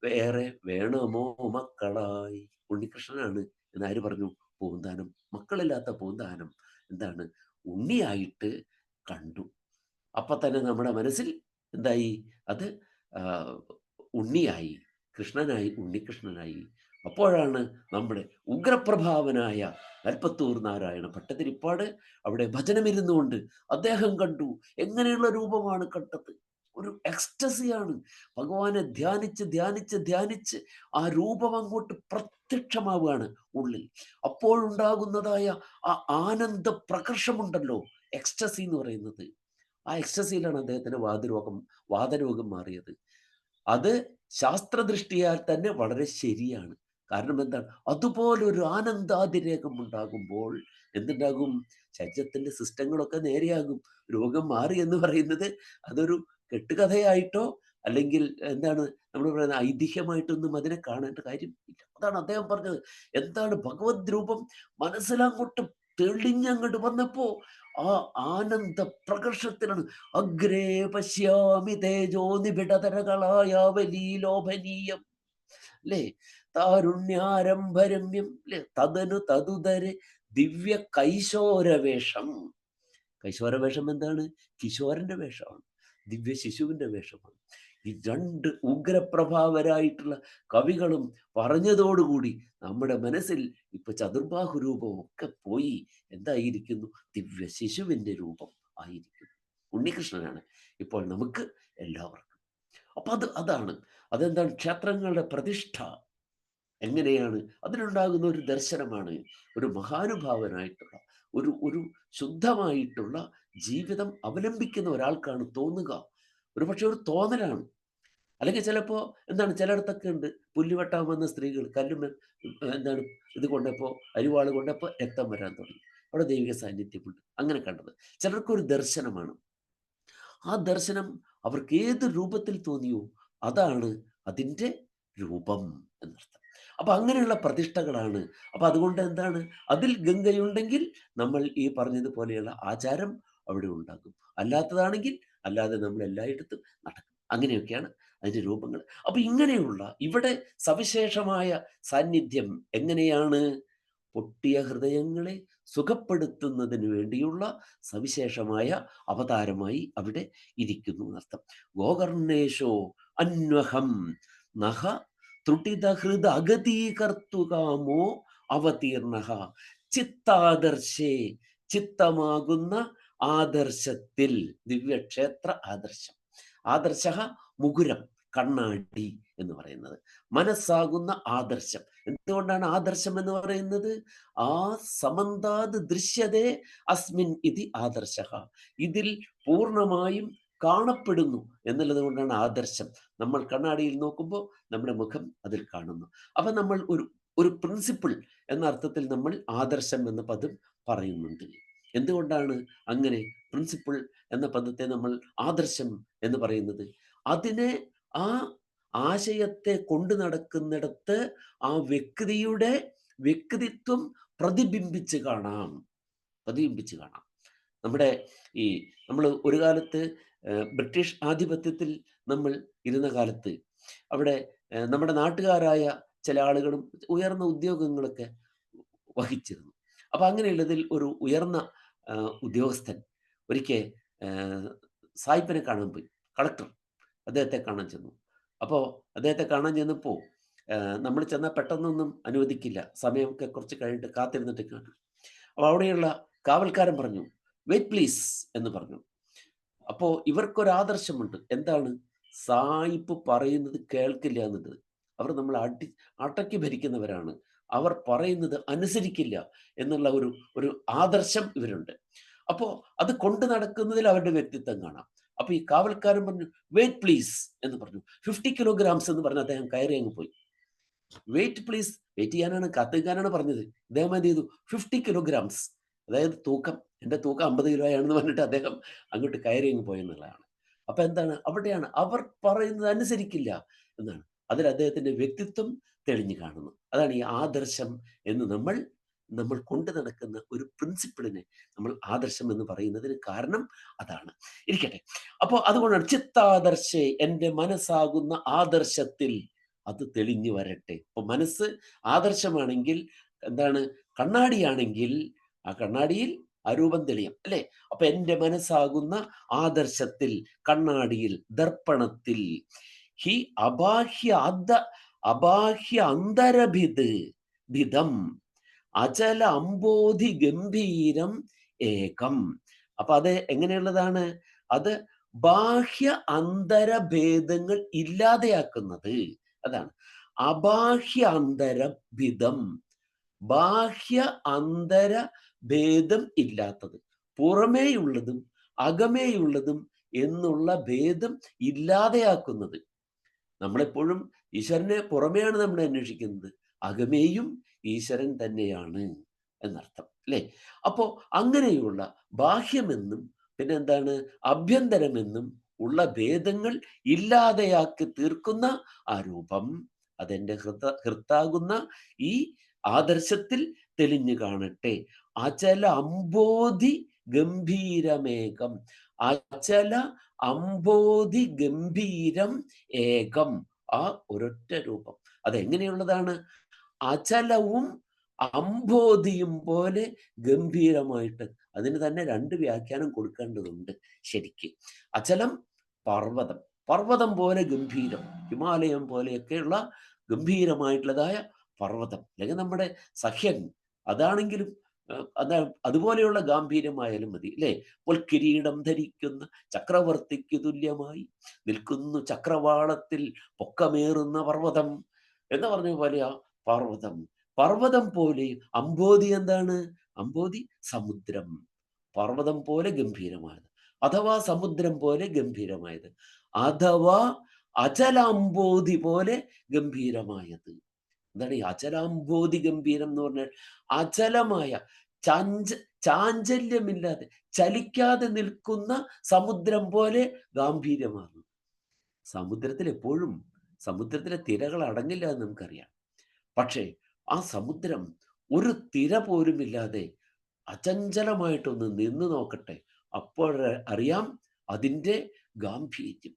വേറെ വേണമോ മക്കളായി. ഉണ്ണികൃഷ്ണനാണ് എന്നാര് പറഞ്ഞു? പൂന്താനം, മക്കളില്ലാത്ത പൂന്താനം എന്താണ് ഉണ്ണിയായിട്ട് കണ്ടു. അപ്പൊ തന്നെ നമ്മുടെ മനസ്സിൽ എന്തായി? അത് ഉണ്ണിയായി, കൃഷ്ണനായി, ഉണ്ണികൃഷ്ണനായി. അപ്പോഴാണ് നമ്മുടെ ഉഗ്രപ്രഭാവനായ കൽപ്പത്തൂർ നാരായണ ഭട്ടതിരിപ്പാട് അവിടെ ഭജനമിരുന്നുകൊണ്ട് അദ്ദേഹം കണ്ടു. എങ്ങനെയുള്ള രൂപമാണ് കണ്ടത്? ഒരു എക്സ്റ്റസിയാണ്. ഭഗവാനെ ധ്യാനിച്ച് ധ്യാനിച്ച് ധ്യാനിച്ച് ആ രൂപം അങ്ങോട്ട് പ്രത്യക്ഷമാവുകയാണ് ഉള്ളിൽ. അപ്പോഴുണ്ടാകുന്നതായ ആ ആനന്ദ പ്രകർഷമുണ്ടല്ലോ, എക്സ്റ്റസി എന്ന് പറയുന്നത്. ആ എക്സ്റ്റസിയിലാണ് അദ്ദേഹത്തിന് വാതരോഗം മാറിയത്. അത് ശാസ്ത്രദൃഷ്ടിയാൽ തന്നെ വളരെ ശരിയാണ്. കാരണം എന്താണ്? അതുപോലൊരു ആനന്ദാതിരേകം ഉണ്ടാകുമ്പോൾ എന്തുണ്ടാകും? ശരീരത്തിന്റെ സിസ്റ്റങ്ങളൊക്കെ നേരെയാകും. രോഗം മാറി എന്ന് പറയുന്നത് അതൊരു കെട്ടുകഥയായിട്ടോ അല്ലെങ്കിൽ എന്താണ് നമ്മൾ പറയുന്ന ഐതിഹ്യമായിട്ടൊന്നും അതിനെ കാണേണ്ട കാര്യം ഇല്ല. അതാണ് അദ്ദേഹം പറഞ്ഞത്. എന്താണ് ഭഗവത് രൂപം മനസ്സിലങ്ങോട്ട് തെളിഞ്ഞങ്ങോട്ട് വന്നപ്പോ ആ ആനന്ദ പ്രകർഷത്തിലാണ്. അഗ്രേ പശ്യാമി തേജോ നിബിഡതരകളായാവലീലോഭനീയം അല്ലേ, താരുണ്യാരംഭരമ്യം അല്ലേ, തദനു തതുദരെ ദിവ്യ കൈശോരവേഷം. കൈശോരവേഷം എന്താണ്? കിശോരന്റെ വേഷമാണ്, ദിവ്യ ശിശുവിന്റെ വേഷമാണ്. ഈ രണ്ട് ഉഗ്രപ്രഭാവരായിട്ടുള്ള കവികളും പറഞ്ഞതോടുകൂടി നമ്മുടെ മനസ്സിൽ ഇപ്പൊ ചതുർബാഹു രൂപം ഒക്കെ പോയി എന്തായിരിക്കുന്നു? ദിവ്യ ശിശുവിന്റെ രൂപം ആയിരിക്കുന്നു. ഉണ്ണികൃഷ്ണനാണ് ഇപ്പോൾ നമുക്ക് എല്ലാവർക്കും. അപ്പൊ അതാണ് അതെന്താണ്? ക്ഷേത്രങ്ങളുടെ പ്രതിഷ്ഠ എങ്ങനെയാണ്? അതിനുണ്ടാകുന്ന ഒരു ദർശനമാണ്. ഒരു മഹാനുഭാവനായിട്ടുള്ള ഒരു ഒരു ശുദ്ധമായിട്ടുള്ള ജീവിതം അവലംബിക്കുന്ന ഒരാൾക്കാണ് തോന്നുക. ഒരു പക്ഷെ ഒരു തോന്നലാണ്. അല്ലെങ്കിൽ ചിലപ്പോൾ എന്താണ്, ചിലയിടത്തൊക്കെ ഉണ്ട് പുല്ലുവെട്ടാൻ വന്ന സ്ത്രീകൾ കല്ലുമ്മ എന്താണ് ഇത് കൊണ്ടപ്പോൾ അരിവാൾ കൊണ്ടപ്പോൾ രക്തം വരാൻ തുടങ്ങി. അവിടെ ദൈവിക സാന്നിധ്യമുണ്ട്. അങ്ങനെ കണ്ടത്. ചിലർക്കൊരു ദർശനമാണ്. ആ ദർശനം അവർക്ക് ഏത് രൂപത്തിൽ തോന്നിയോ അതാണ് അതിൻ്റെ രൂപം എന്നർത്ഥം. അപ്പൊ അങ്ങനെയുള്ള പ്രതിഷ്ഠകളാണ്. അപ്പൊ അതുകൊണ്ട് എന്താണ്, അതിൽ ഗംഗയുണ്ടെങ്കിൽ നമ്മൾ ഈ പറഞ്ഞതുപോലെയുള്ള ആചാരം അവിടെ ഉണ്ടാകും. അല്ലാത്തതാണെങ്കിൽ അല്ലാതെ നമ്മൾ എല്ലായിടത്തും നടക്കും. അങ്ങനെയൊക്കെയാണ് അതിൻ്റെ രൂപങ്ങൾ. അപ്പൊ ഇങ്ങനെയുള്ള ഇവിടെ സവിശേഷമായ സാന്നിധ്യം എങ്ങനെയാണ്? പൊട്ടിയ ഹൃദയങ്ങളെ സുഖപ്പെടുത്തുന്നതിന് വേണ്ടിയുള്ള സവിശേഷമായ അവതാരമായി അവിടെ ഇരിക്കുന്നു എന്നർത്ഥം. ഗോകർണേശോ അന്വഹം നഹ ത്രുട്ടിതഹൃദ അഗതീകർത്തുകാമോ അവതീർണ ചിത്താദർശേ. ചിത്തമാകുന്ന ആദർശത്തിൽ, ദിവ്യക്ഷേത്ര ആദർശം. ആദർശ മുകുരം, കണ്ണാടി എന്ന് പറയുന്നത്. മനസ്സാകുന്ന ആദർശം. എന്തുകൊണ്ടാണ് ആദർശം എന്ന് പറയുന്നത്? ആ സമന്താത് ദൃശ്യതേ അസ്മിൻ ഇതി ആദർശ. ഇതിൽ പൂർണ്ണമായും കാണപ്പെടുന്നു എന്നുള്ളത് കൊണ്ടാണ് ആദർശം. നമ്മൾ കണ്ണാടിയിൽ നോക്കുമ്പോൾ നമ്മുടെ മുഖം അതിൽ കാണുന്നു. അപ്പൊ നമ്മൾ ഒരു പ്രിൻസിപ്പിൾ എന്ന അർത്ഥത്തിൽ നമ്മൾ ആദർശം എന്ന പദം പറയുന്നുണ്ട്. എന്തുകൊണ്ടാണ് അങ്ങനെ പ്രിൻസിപ്പിൾ എന്ന പദത്തെ നമ്മൾ ആദർശം എന്ന് പറയുന്നത്? അതിനെ, ആ ആശയത്തെ കൊണ്ടു നടക്കുന്നിടത്ത് ആ വ്യക്തിയുടെ വ്യക്തിത്വം പ്രതിബിംബിച്ച് കാണാം. നമ്മുടെ നമ്മൾ ഒരു കാലത്ത് ബ്രിട്ടീഷ് ആധിപത്യത്തിൽ നമ്മൾ ഇരുന്ന കാലത്ത് അവിടെ നമ്മുടെ നാട്ടുകാരായ ചില ആളുകളും ഉയർന്ന ഉദ്യോഗങ്ങളൊക്കെ വഹിച്ചിരുന്നു. അപ്പൊ അങ്ങനെയുള്ളതിൽ ഒരു ഉയർന്ന ഉദ്യോഗസ്ഥൻ ഒരിക്കൽ സായിപ്പിനെ കാണാൻ പോയി. കളക്ടർ അദ്ദേഹത്തെ കാണാൻ ചെന്നു. അപ്പോൾ അദ്ദേഹത്തെ കാണാൻ ചെന്നപ്പോൾ നമ്മൾ ചെന്നാൽ പെട്ടെന്നൊന്നും അനുവദിക്കില്ല, സമയമൊക്കെ കുറച്ച് കഴിഞ്ഞിട്ട് കാത്തിരുന്നിട്ട് കാണും. അപ്പോൾ അവിടെയുള്ള കാവൽക്കാരൻ പറഞ്ഞു, വെയിറ്റ് പ്ലീസ് എന്ന് പറഞ്ഞു. അപ്പോൾ ഇവർക്കൊരാദർശമുണ്ട്. എന്താണ്? സായിപ്പ് പറയുന്നത് കേൾക്കില്ല എന്നുള്ളത്. അവർ നമ്മൾ അടക്കി ഭരിക്കുന്നവരാണ്, അവർ പറയുന്നത് അനുസരിക്കില്ല എന്നുള്ള ഒരു ആദർശം ഇവരുണ്ട്. അപ്പോൾ അത് കൊണ്ടു നടക്കുന്നതിൽ അവരുടെ വ്യക്തിത്വം കാണാം. അപ്പൊ ഈ കാവൽക്കാരൻ പറഞ്ഞു വെയിറ്റ് പ്ലീസ് എന്ന് പറഞ്ഞു. 50 kilograms എന്ന് പറഞ്ഞ് അദ്ദേഹം കയറി അങ്ങ് പോയി. വെയിറ്റ് പ്ലീസ്, വെയിറ്റ് ചെയ്യാനാണ്, കാത്തിരിക്കാനാണ് പറഞ്ഞത്. അദ്ദേഹം എന്ത് ചെയ്തു? 50 kilograms, അതായത് തൂക്കം, എൻ്റെ തൂക്കം 50 കിലോയാണെന്ന് പറഞ്ഞിട്ട് അദ്ദേഹം അങ്ങോട്ട് കയറി അങ്ങ് പോയെന്നുള്ളതാണ്. അപ്പൊ എന്താണ്? അവിടെയാണ് അവർ പറയുന്നത് അനുസരിക്കില്ല എന്നാണ്. അതിൽ അദ്ദേഹത്തിന്റെ വ്യക്തിത്വം തെളിഞ്ഞു കാണുന്നു. അതാണ് ഈ ആദർശം എന്ന് നമ്മൾ കൊണ്ടു നടക്കുന്ന ഒരു പ്രിൻസിപ്പിളിനെ നമ്മൾ ആദർശം എന്ന് പറയുന്നതിന് കാരണം അതാണ്. ഇരിക്കട്ടെ. അപ്പോൾ അതുകൊണ്ടാണ് ചിത്താദർശേ, എൻ്റെ മനസ്സാകുന്ന ആദർശത്തിൽ അത് തെളിഞ്ഞു വരട്ടെ. അപ്പൊ മനസ്സ് ആദർശമാണെങ്കിൽ എന്താണ്? കണ്ണാടിയാണെങ്കിൽ ആ കണ്ണാടിയിൽ ആ രൂപം തെളിയും അല്ലെ? അപ്പൊ എൻ്റെ മനസ്സാകുന്ന ആദർശത്തിൽ, കണ്ണാടിയിൽ, ദർപ്പണത്തിൽ, ഹി അബാഹ്യ അന്തരഭിത് ഭിതം അചല അംബോധി ഗംഭീരം ഏകം. അപ്പൊ അത് എങ്ങനെയുള്ളതാണ്? അത് ബാഹ്യ അന്തരഭേദങ്ങൾ ഇല്ലാതെയാക്കുന്നത്. അതാണ് അബാഹ്യ അന്തരഭിതം. ബാഹ്യ അന്തര ഭേദം ഇല്ലാത്തത്, പുറമേയുള്ളതും അകമേയുള്ളതും എന്നുള്ള ഭേദം ഇല്ലാതെയാക്കുന്നത്. നമ്മളെപ്പോഴും ഈശ്വരനെ പുറമെയാണ് നമ്മൾ അന്വേഷിക്കുന്നത്, അകമേയും ഈശ്വരൻ തന്നെയാണ് എന്നർത്ഥം അല്ലേ? അപ്പോ അങ്ങനെയുള്ള ബാഹ്യമെന്നും പിന്നെന്താണ് അഭ്യന്തരമെന്നും ഉള്ള ഭേദങ്ങൾ ഇല്ലാതെയാക്കി തീർക്കുന്ന ആ രൂപം അതെന്റെ ഹൃത്താകുന്ന ഈ ആദർശത്തിൽ തെളിഞ്ഞു കാണട്ടെ. അചല അംബോധി ഗംഭീരമേകം. അചല അംബോധി ഗംഭീരം ഏകം. ആ ഒരൊറ്റ രൂപം അതെങ്ങനെയുള്ളതാണ്? അചലവും അംബോധിയും പോലെ ഗംഭീരമായിട്ട്. അതിന് തന്നെ 2 വ്യാഖ്യാനം കൊടുക്കേണ്ടതുണ്ട് ശരിക്ക്. അചലം പർവ്വതം, പർവ്വതം പോലെ ഗംഭീരം, ഹിമാലയം പോലെയൊക്കെയുള്ള ഗംഭീരമായിട്ടുള്ളതായ പർവ്വതം, അല്ലെങ്കിൽ നമ്മുടെ സഹ്യൻ, അതാണെങ്കിലും അതുപോലെയുള്ള ഗാംഭീര്യമായാലും മതി അല്ലേ? കിരീടം ധരിക്കുന്ന ചക്രവർത്തിക്ക് തുല്യമായി നിൽക്കുന്നു ചക്രവാളത്തിൽ പൊക്കമേറുന്ന പർവ്വതം എന്ന് പറഞ്ഞ പോലെ ആ പർവ്വതം, പർവ്വതം പോലെ. അംബോധി എന്താണ്? അംബോധി സമുദ്രം, പർവ്വതം പോലെ ഗംഭീരമായത്, അഥവാ സമുദ്രം പോലെ ഗംഭീരമായത്, അഥവാ അചലാംബോധി പോലെ ഗംഭീരമായത്. എന്താണ് ഈ അചലാംബോധി ഗംഭീരം എന്ന് പറഞ്ഞാൽ? അചലമായ ചാഞ്ചല്യമില്ലാതെ ചലിക്കാതെ നിൽക്കുന്ന സമുദ്രം പോലെ ഗാംഭീര്യമാണ്. സമുദ്രത്തിൽ എപ്പോഴും സമുദ്രത്തിലെ തിരകൾ അടങ്ങില്ല എന്ന് നമുക്കറിയാം. പക്ഷേ ആ സമുദ്രം ഒരു തിര പോലുമില്ലാതെ അചഞ്ചലമായിട്ടൊന്ന് നിന്ന് നോക്കട്ടെ, അപ്പോൾ അറിയാം അതിൻ്റെ ഗാംഭീര്യം.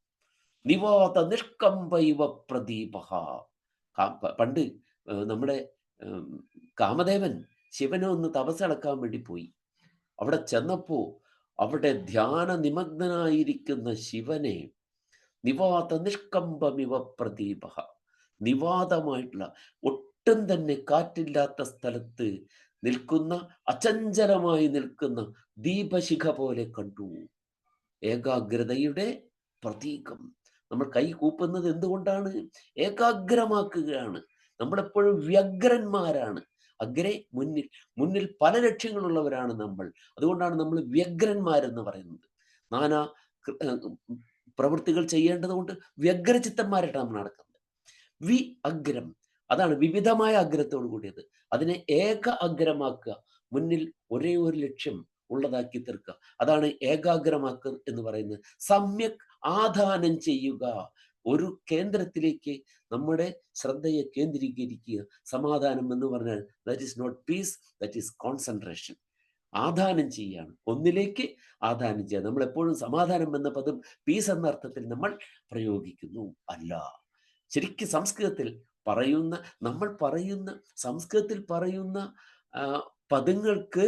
നിവാത നിഷ്കമ്പൈവ പ്രദീപ. പണ്ട് നമ്മുടെ കാമദേവൻ ശിവനെ ഒന്ന് തപസ്സടക്കാൻ വേണ്ടി പോയി. അവിടെ ചെന്നപ്പോ അവിടെ ധ്യാന നിമഗ്നനായിരിക്കുന്ന ശിവനെ നിവാത നിഷ്കമ്പമിവ പ്രദീപ, നിവാതമായിട്ടുള്ള ഒട്ടും തന്നെ കാറ്റില്ലാത്ത സ്ഥലത്ത് നിൽക്കുന്ന, അചഞ്ചലമായി നിൽക്കുന്ന ദീപശിഖ പോലെ കണ്ടു. ഏകാഗ്രതയുടെ പ്രതീകം. നമ്മൾ കൈ കൂപ്പുന്നത് എന്തുകൊണ്ടാണ്? ഏകാഗ്രമാക്കുകയാണ്. നമ്മളെപ്പോഴും വ്യഗ്രന്മാരാണ്. അഗ്രേ, മുന്നിൽ പല ലക്ഷ്യങ്ങളുള്ളവരാണ് നമ്മൾ. അതുകൊണ്ടാണ് നമ്മൾ വ്യഗ്രന്മാരെന്ന് പറയുന്നത്. നാനാ പ്രവൃത്തികൾ ചെയ്യേണ്ടത് കൊണ്ട് വ്യഗ്രചിത്തന്മാരായിട്ടാണ് നമ്മൾ നടക്കുന്നത്. അഗ്രം, അതാണ് വിവിധമായ അഗ്രത്തോട് കൂടിയത്. അതിനെ ഏക അഗ്രമാക്കുക, മുന്നിൽ ഒരേ ഒരു ലക്ഷ്യം ഉള്ളതാക്കി തീർക്കുക. അതാണ് ഏകാഗ്രമാക്കുക എന്ന് പറയുന്നത്. സമ്യക് ആധാനം ചെയ്യുക, ഒരു കേന്ദ്രത്തിലേക്ക് നമ്മുടെ ശ്രദ്ധയെ കേന്ദ്രീകരിക്കുക. സമാധാനം എന്ന് പറഞ്ഞാൽ that is not peace, that is concentration. ആധാനം ചെയ്യാണ്, ഒന്നിലേക്ക് ആധാനം ചെയ്യുക. നമ്മൾ എപ്പോഴും സമാധാനം എന്ന പദം പീസ് എന്ന അർത്ഥത്തിൽ നമ്മൾ പ്രയോഗിക്കുന്നു അല്ല. ശരിക്കും സംസ്കൃതത്തിൽ പറയുന്ന, സംസ്കൃതത്തിൽ പറയുന്ന പദങ്ങൾക്ക്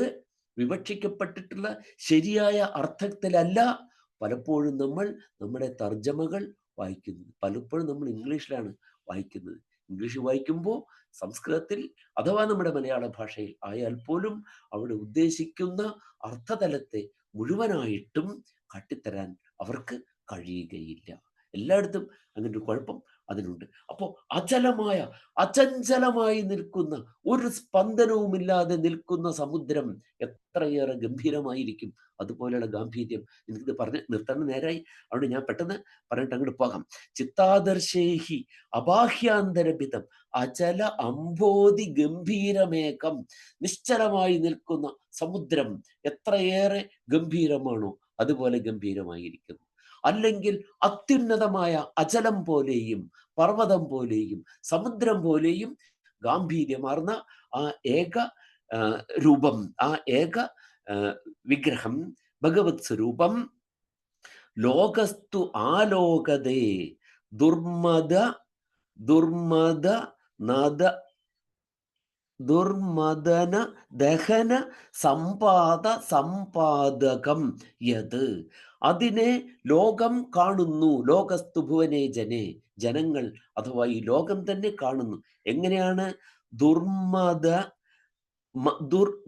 വിവക്ഷിക്കപ്പെട്ടിട്ടുള്ള ശരിയായ അർത്ഥത്തിലല്ല പലപ്പോഴും നമ്മൾ നമ്മുടെ തർജ്ജമകൾ വായിക്കുന്നത്. പലപ്പോഴും നമ്മൾ ഇംഗ്ലീഷിലാണ് വായിക്കുന്നത്. ഇംഗ്ലീഷ് വായിക്കുമ്പോൾ സംസ്കൃതത്തിൽ അഥവാ നമ്മുടെ മലയാള ഭാഷയിൽ ആയാൽ പോലും അവിടെ ഉദ്ദേശിക്കുന്ന അർത്ഥതലത്തെ മുഴുവനായിട്ടും കാട്ടിത്തരാൻ അവർക്ക് കഴിയുകയില്ല. എല്ലായിടത്തും അങ്ങനെ ഒരു കുഴപ്പം അതിനുണ്ട്. അപ്പോൾ അചഞ്ചലമായി നിൽക്കുന്ന, ഒരു സ്പന്ദനവുമില്ലാതെ നിൽക്കുന്ന സമുദ്രം എത്രയേറെ ഗംഭീരമായിരിക്കും. അതുപോലെയുള്ള ഗാംഭീര്യം. എനിക്കിത് പറഞ്ഞ് നിർത്തേണ്ട നേരായി, അതുകൊണ്ട് ഞാൻ പെട്ടെന്ന് പറഞ്ഞിട്ട് അങ്ങോട്ട് പോകാം. ചിത്താദർശേഹി അബാഹ്യാന്തരഭിതം അചല അംബോധി ഗംഭീരമേകം. നിശ്ചലമായി നിൽക്കുന്ന സമുദ്രം എത്രയേറെ ഗംഭീരമാണോ അതുപോലെ ഗംഭീരമായിരിക്കുന്നു. അല്ലെങ്കിൽ അത്യുന്നതമായ അചലം പോലെയും പർവ്വതം പോലെയും സമുദ്രം പോലെയും ഗാംഭീര്യമാർന്ന ആ ഏക രൂപം, ആ ഏക വിഗ്രഹം, ഭഗവത് സ്വരൂപം ലോകസ്തു ആലോകതേ ദുർമദ ദുർമദന ദഹന സമ്പാദകം യത്. അതിനെ ലോകം കാണുന്നു. ലോകസ്തു ഭുവനേ ജനേ, ജനങ്ങൾ അഥവാ ഈ ലോകം തന്നെ കാണുന്നു. എങ്ങനെയാണ്?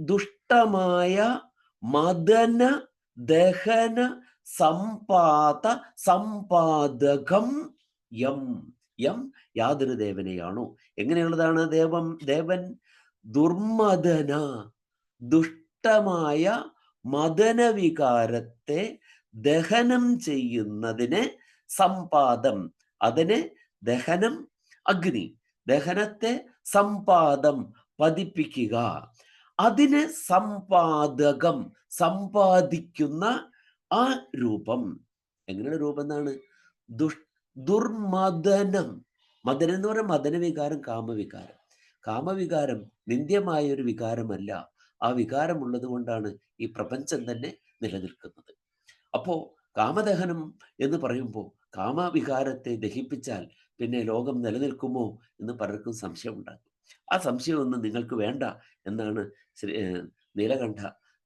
ദുഷ്ടമായ മദന ദഹന സമ്പാദകം യം യാതൊരു ദേവനെയാണോ. എങ്ങനെയുള്ളതാണ് ദേവൻ? ദുർമദന, ദുഷ്ടമായ മദനവികാരത്തെ ദഹനം ചെയ്യുന്നതിനെ സമ്പാദം, അതിനെ ദഹനം അഗ്നി, ദഹനത്തെ സമ്പാദം പതിപ്പിക്കുക, അതിനെ സമ്പാദകം സമ്പാദിക്കുന്ന ആ രൂപം. എങ്ങനെയുള്ള രൂപം എന്നാണ്? ദുർമദനം. മദനം എന്ന് പറയുന്നത് മദനവികാരം, കാമവികാരം. കാമവികാരം നിന്ദ്യമായ ഒരു വികാരമല്ല. ആ വികാരം ഉള്ളത് കൊണ്ടാണ് ഈ പ്രപഞ്ചം തന്നെ നിലനിൽക്കുന്നത്. അപ്പോ കാമദഹനം എന്ന് പറയുമ്പോൾ കാമവികാരത്തെ ദഹിപ്പിച്ചാൽ പിന്നെ ലോകം നിലനിൽക്കുമോ എന്ന് പലർക്കും സംശയം ഉണ്ടാകും. ആ സംശയമൊന്നും നിങ്ങൾക്ക് വേണ്ട എന്നാണ് നീലകണ്ഠ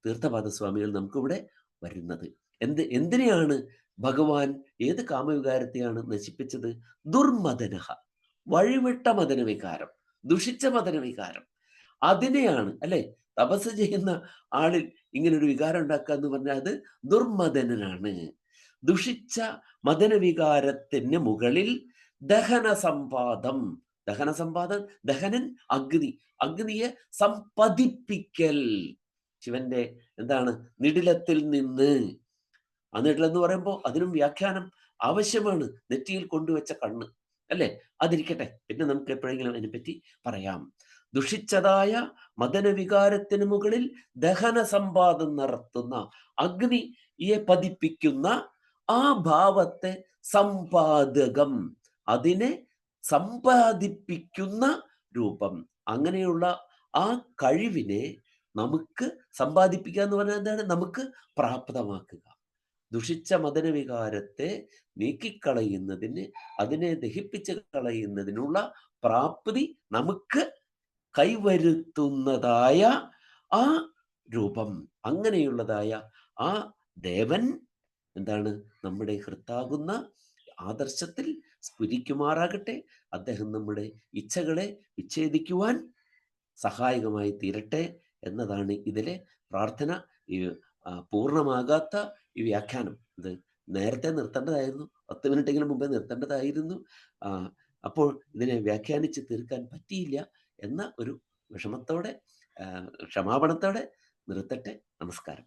തീർത്ഥപാദസ്വാമികൾ നമുക്കിവിടെ വരുന്നത്. എന്തിനെയാണ് ഭഗവാൻ, ഏത് കാമവികാരത്തെയാണ് നശിപ്പിച്ചത്? ദുർമദനഹ, വഴിവിട്ട മദനവികാരം, ദുഷിച്ച മദനവികാരം. അതിനെയാണ് അല്ലെ തപസ് ചെയ്യുന്ന ആളിൽ ഇങ്ങനൊരു വികാരം ഉണ്ടാക്കുക എന്ന് പറഞ്ഞാൽ അത് ദുർമദനാണ്. ദുഷിച്ച മദനവികാരത്തിന് മുകളിൽ ദഹന സമ്പാദം. ദഹനൻ അഗ്നി, അഗ്നിയെ സമ്പതിപ്പിക്കൽ. ശിവന്റെ എന്താണ്? നിടിലത്തിൽ നിന്ന്. ആ നിടിലെന്ന് പറയുമ്പോൾ അതിനും വ്യാഖ്യാനം ആവശ്യമാണ്. നെറ്റിയിൽ കൊണ്ടുവച്ച കണ്ണ് അല്ലെ, അതിരിക്കട്ടെ, പിന്നെ നമുക്ക് എപ്പോഴെങ്കിലും അതിനെപ്പറ്റി പറയാം. ദുഷിച്ചതായ മദനവികാരത്തിന് മുകളിൽ ദഹന സമ്പാദം നടത്തുന്ന, അഗ്നിയെ പതിപ്പിക്കുന്ന ആ ഭാവത്തെ സമ്പാദകം, അതിനെ സമ്പാദിപ്പിക്കുന്ന രൂപം. അങ്ങനെയുള്ള ആ കഴിവിനെ നമുക്ക് സമ്പാദിപ്പിക്കുക എന്ന് പറഞ്ഞാൽ എന്താണ്? നമുക്ക് പ്രാപ്തമാക്കുക. ദുഷിച്ച മദനവികാരത്തെ നീക്കിക്കളയുന്നതിന്, അതിനെ ദഹിപ്പിച്ച് കളയുന്നതിനുള്ള പ്രാപ്തി നമുക്ക് കൈവരുത്തുന്നതായ ആ രൂപം, അങ്ങനെയുള്ളതായ ആ ദേവൻ എന്താണ്? നമ്മുടെ ഹൃത്താകുന്ന ആദർശത്തിൽ സ്ഫുരിക്കുമാറാകട്ടെ. അദ്ദേഹം നമ്മുടെ ഇച്ഛകളെ വിച്ഛേദിക്കുവാൻ സഹായകമായി തീരട്ടെ എന്നതാണ് ഇതിലെ പ്രാർത്ഥന. ഈ പൂർണ്ണമാകാത്ത ഈ വ്യാഖ്യാനം ഇത് നേരത്തെ നിർത്തേണ്ടതായിരുന്നു, 10 മിനിറ്റെങ്കിലും മുമ്പേ നിർത്തേണ്ടതായിരുന്നു. അപ്പോൾ ഇതിനെ വ്യാഖ്യാനിച്ച് തീർക്കാൻ പറ്റിയില്ല എന്ന ഒരു വിഷമത്തോടെ, ക്ഷമാപണത്തോടെ നിർത്തട്ടെ. നമസ്കാരം.